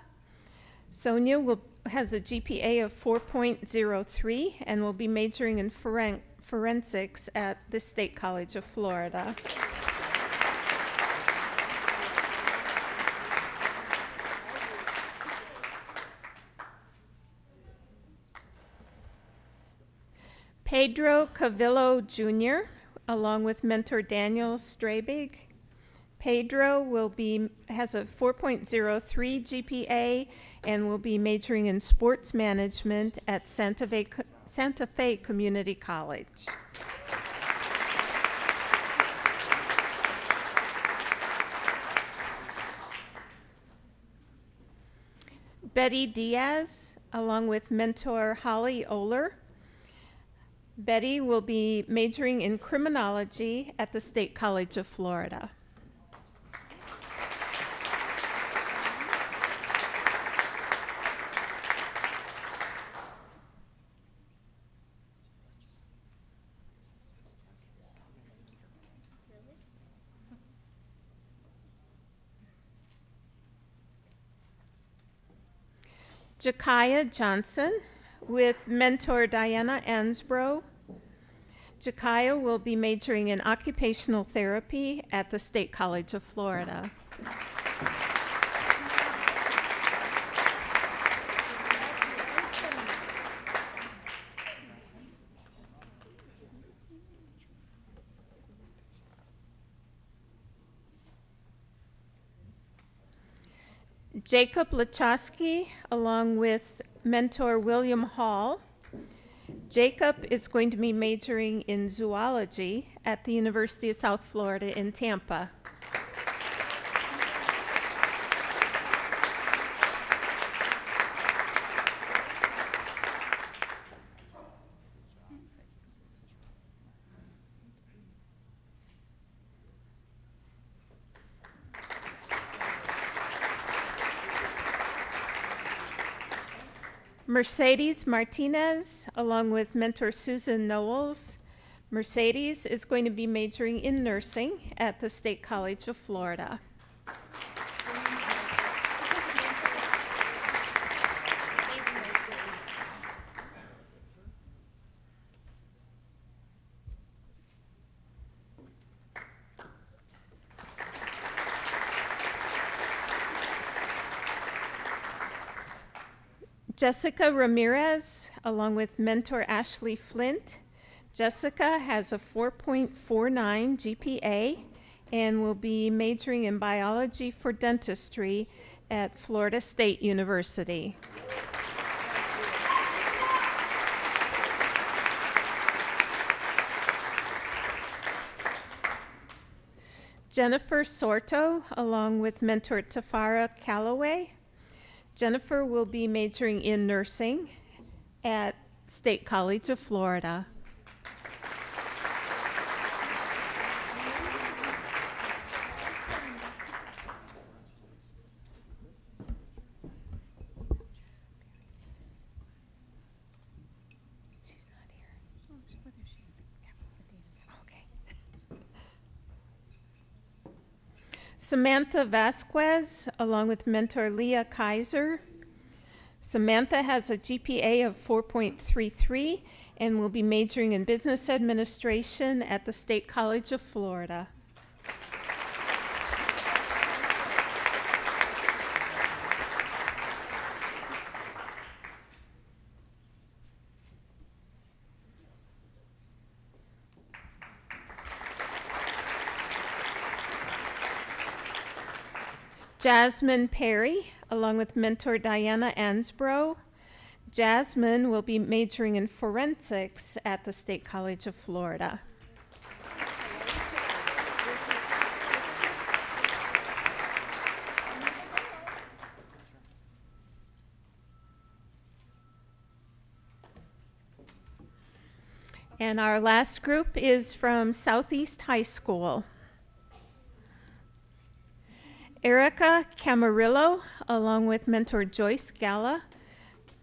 Sonia has a GPA of 4.03 and will be majoring in forensics at the State College of Florida. Pedro Cavillo Jr., along with mentor Daniel Strabig. Pedro has a 4.03 GPA and will be majoring in sports management at Santa Fe Community College. Betty Diaz, along with mentor Holly Oler. Betty will be majoring in criminology at the State College of Florida. Jakaya Johnson with mentor Diana Ansbro. Jakaya will be majoring in occupational therapy at the State College of Florida. Jacob Lachowski, along with mentor William Hall. Jacob is going to be majoring in zoology at the University of South Florida in Tampa. Mercedes Martinez, along with mentor Susan Knowles. Mercedes is going to be majoring in nursing at the State College of Florida. Jessica Ramirez, along with mentor Ashley Flint. Jessica has a 4.49 GPA and will be majoring in biology for dentistry at Florida State University. Jennifer Sorto, along with mentor Tafara Calloway. Jennifer will be majoring in nursing at State College of Florida. Samantha Vasquez, along with mentor Leah Kaiser. Samantha has a GPA of 4.33 and will be majoring in business administration at the State College of Florida. Jasmine Perry, along with mentor Diana Ansbro. Jasmine will be majoring in forensics at the State College of Florida. And our last group is from Southeast High School. Erica Camarillo, along with mentor Joyce Galla.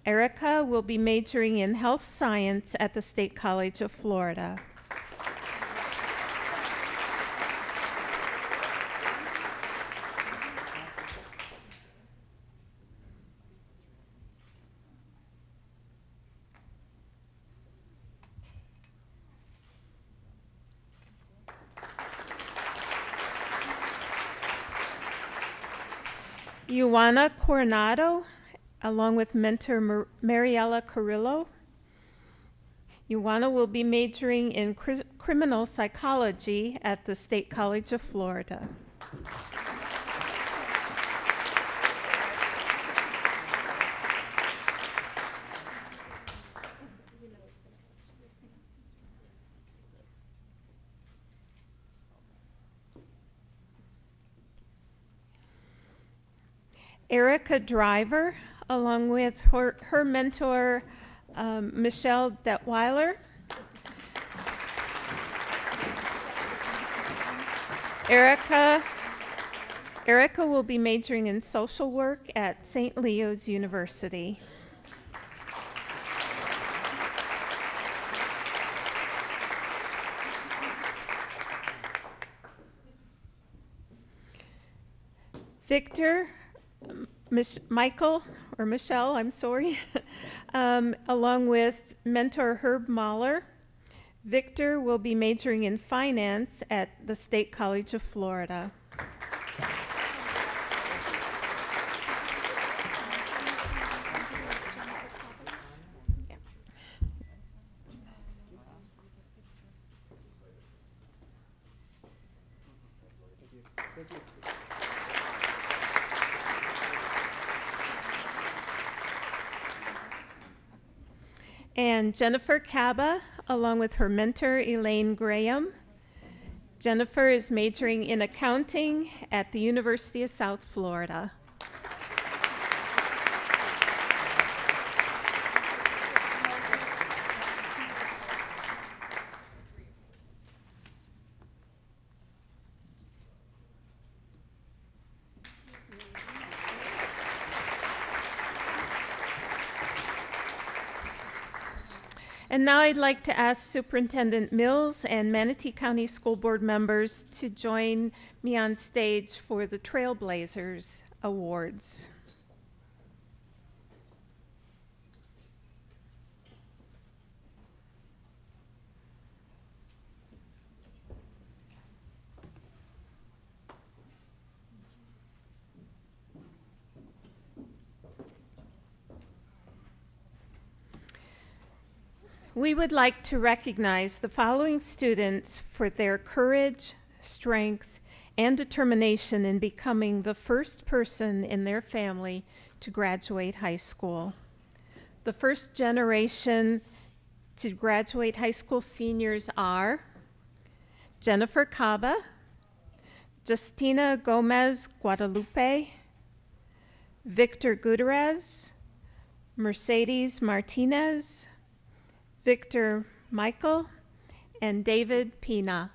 Erica will be majoring in health science at the State College of Florida. Ioana Coronado, along with mentor Mariela Carrillo. Ioana will be majoring in criminal psychology at the State College of Florida. Erica Driver, along with her mentor, Michel Detweiler. Erica will be majoring in social work at St. Leo's University. Victor Michel, I'm sorry, along with mentor Herb Mahler. Victor will be majoring in finance at the State College of Florida. And Jennifer Caba, along with her mentor, Elaine Graham. Jennifer is majoring in accounting at the University of South Florida. And now I'd like to ask Superintendent Mills and Manatee County School Board members to join me on stage for the Trailblazers Awards. We would like to recognize the following students for their courage, strength, and determination in becoming the first person in their family to graduate high school. The first generation to graduate high school seniors are Jennifer Caba, Justina Gomez Guadalupe, Victor Gutierrez, Mercedes Martinez, Victor Michael, and David Pina.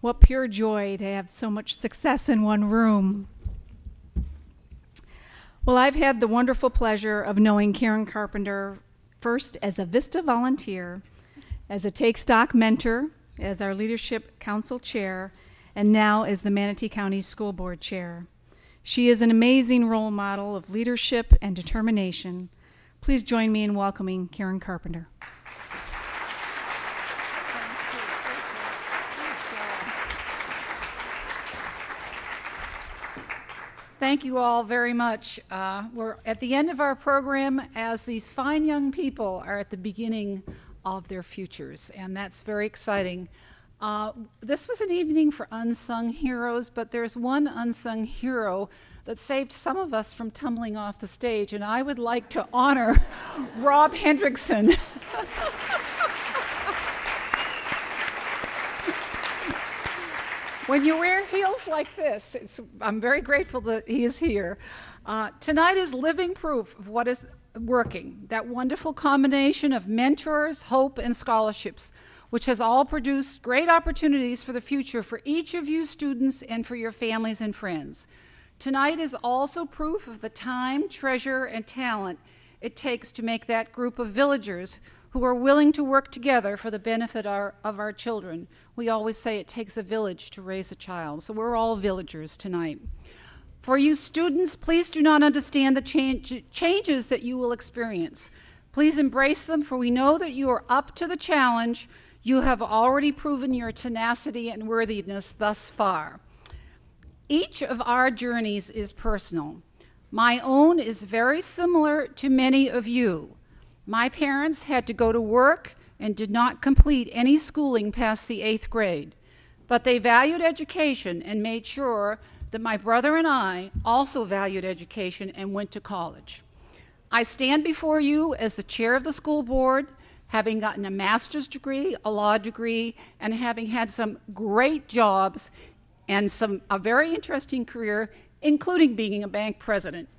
What pure joy to have so much success in one room. Well, I've had the wonderful pleasure of knowing Karen Carpenter first as a VISTA volunteer, as a Take Stock mentor, as our Leadership Council chair, and now as the Manatee County School Board chair. She is an amazing role model of leadership and determination. Please join me in welcoming Karen Carpenter. Thank you all very much. We're at the end of our program as these fine young people are at the beginning of their futures, and that's very exciting. This was an evening for unsung heroes, but there's one unsung hero that saved some of us from tumbling off the stage, and I would like to honor Rob Hendrickson. When you wear heels like this, I'm very grateful that he is here. Tonight is living proof of what is working, that wonderful combination of mentors, hope, and scholarships, which has all produced great opportunities for the future for each of you students and for your families and friends. Tonight is also proof of the time, treasure, and talent it takes to make that group of villagers who are willing to work together for the benefit of our children. We always say it takes a village to raise a child, so we're all villagers tonight. For you students, please do not understand the changes that you will experience. Please embrace them, for we know that you are up to the challenge. You have already proven your tenacity and worthiness thus far. Each of our journeys is personal. My own is very similar to many of you. My parents had to go to work and did not complete any schooling past the 8th grade, but they valued education and made sure that my brother and I also valued education and went to college. I stand before you as the chair of the school board, having gotten a master's degree, a law degree, and having had some great jobs and a very interesting career, including being a bank president.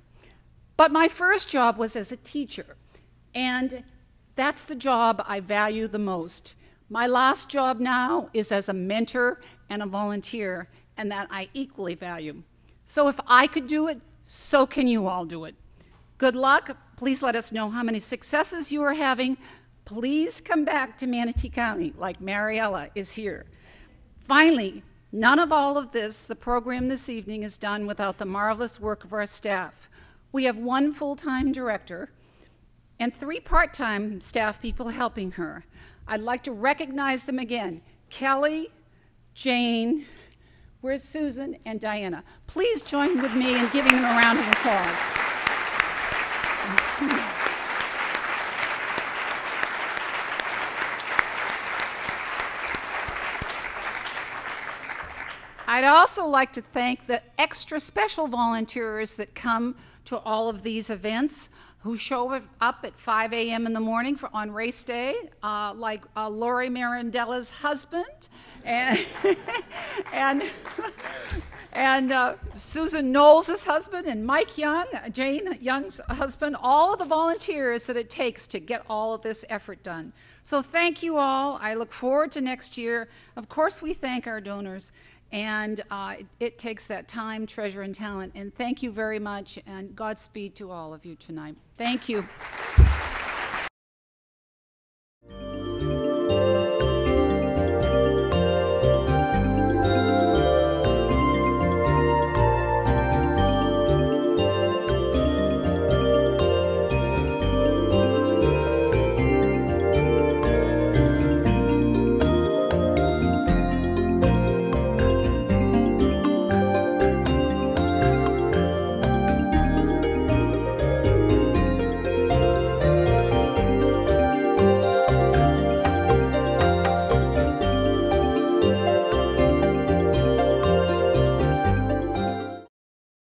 But my first job was as a teacher, and that's the job I value the most. My last job now is as a mentor and a volunteer, and that I equally value. So if I could do it, so can you all do it. Good luck. Please let us know how many successes you are having. Please come back to Manatee County like Mariela is here. Finally, none of all of this, the program this evening, is done without the marvelous work of our staff. We have one full-time director and 3 part-time staff people helping her. I'd like to recognize them again. Kelly, Jane, where's Susan, and Diana. Please join with me in giving them a round of applause. I'd also like to thank the extra special volunteers that come to all of these events, who show up at 5 a.m. in the morning on race day, like Lori Mirandella's husband, and Susan Knowles' husband, and Mike Young, Jane Young's husband, all of the volunteers that it takes to get all of this effort done. So thank you all. I look forward to next year. Of course, we thank our donors. And it takes that time, treasure, and talent. And thank you very much, and Godspeed to all of you tonight. Thank you.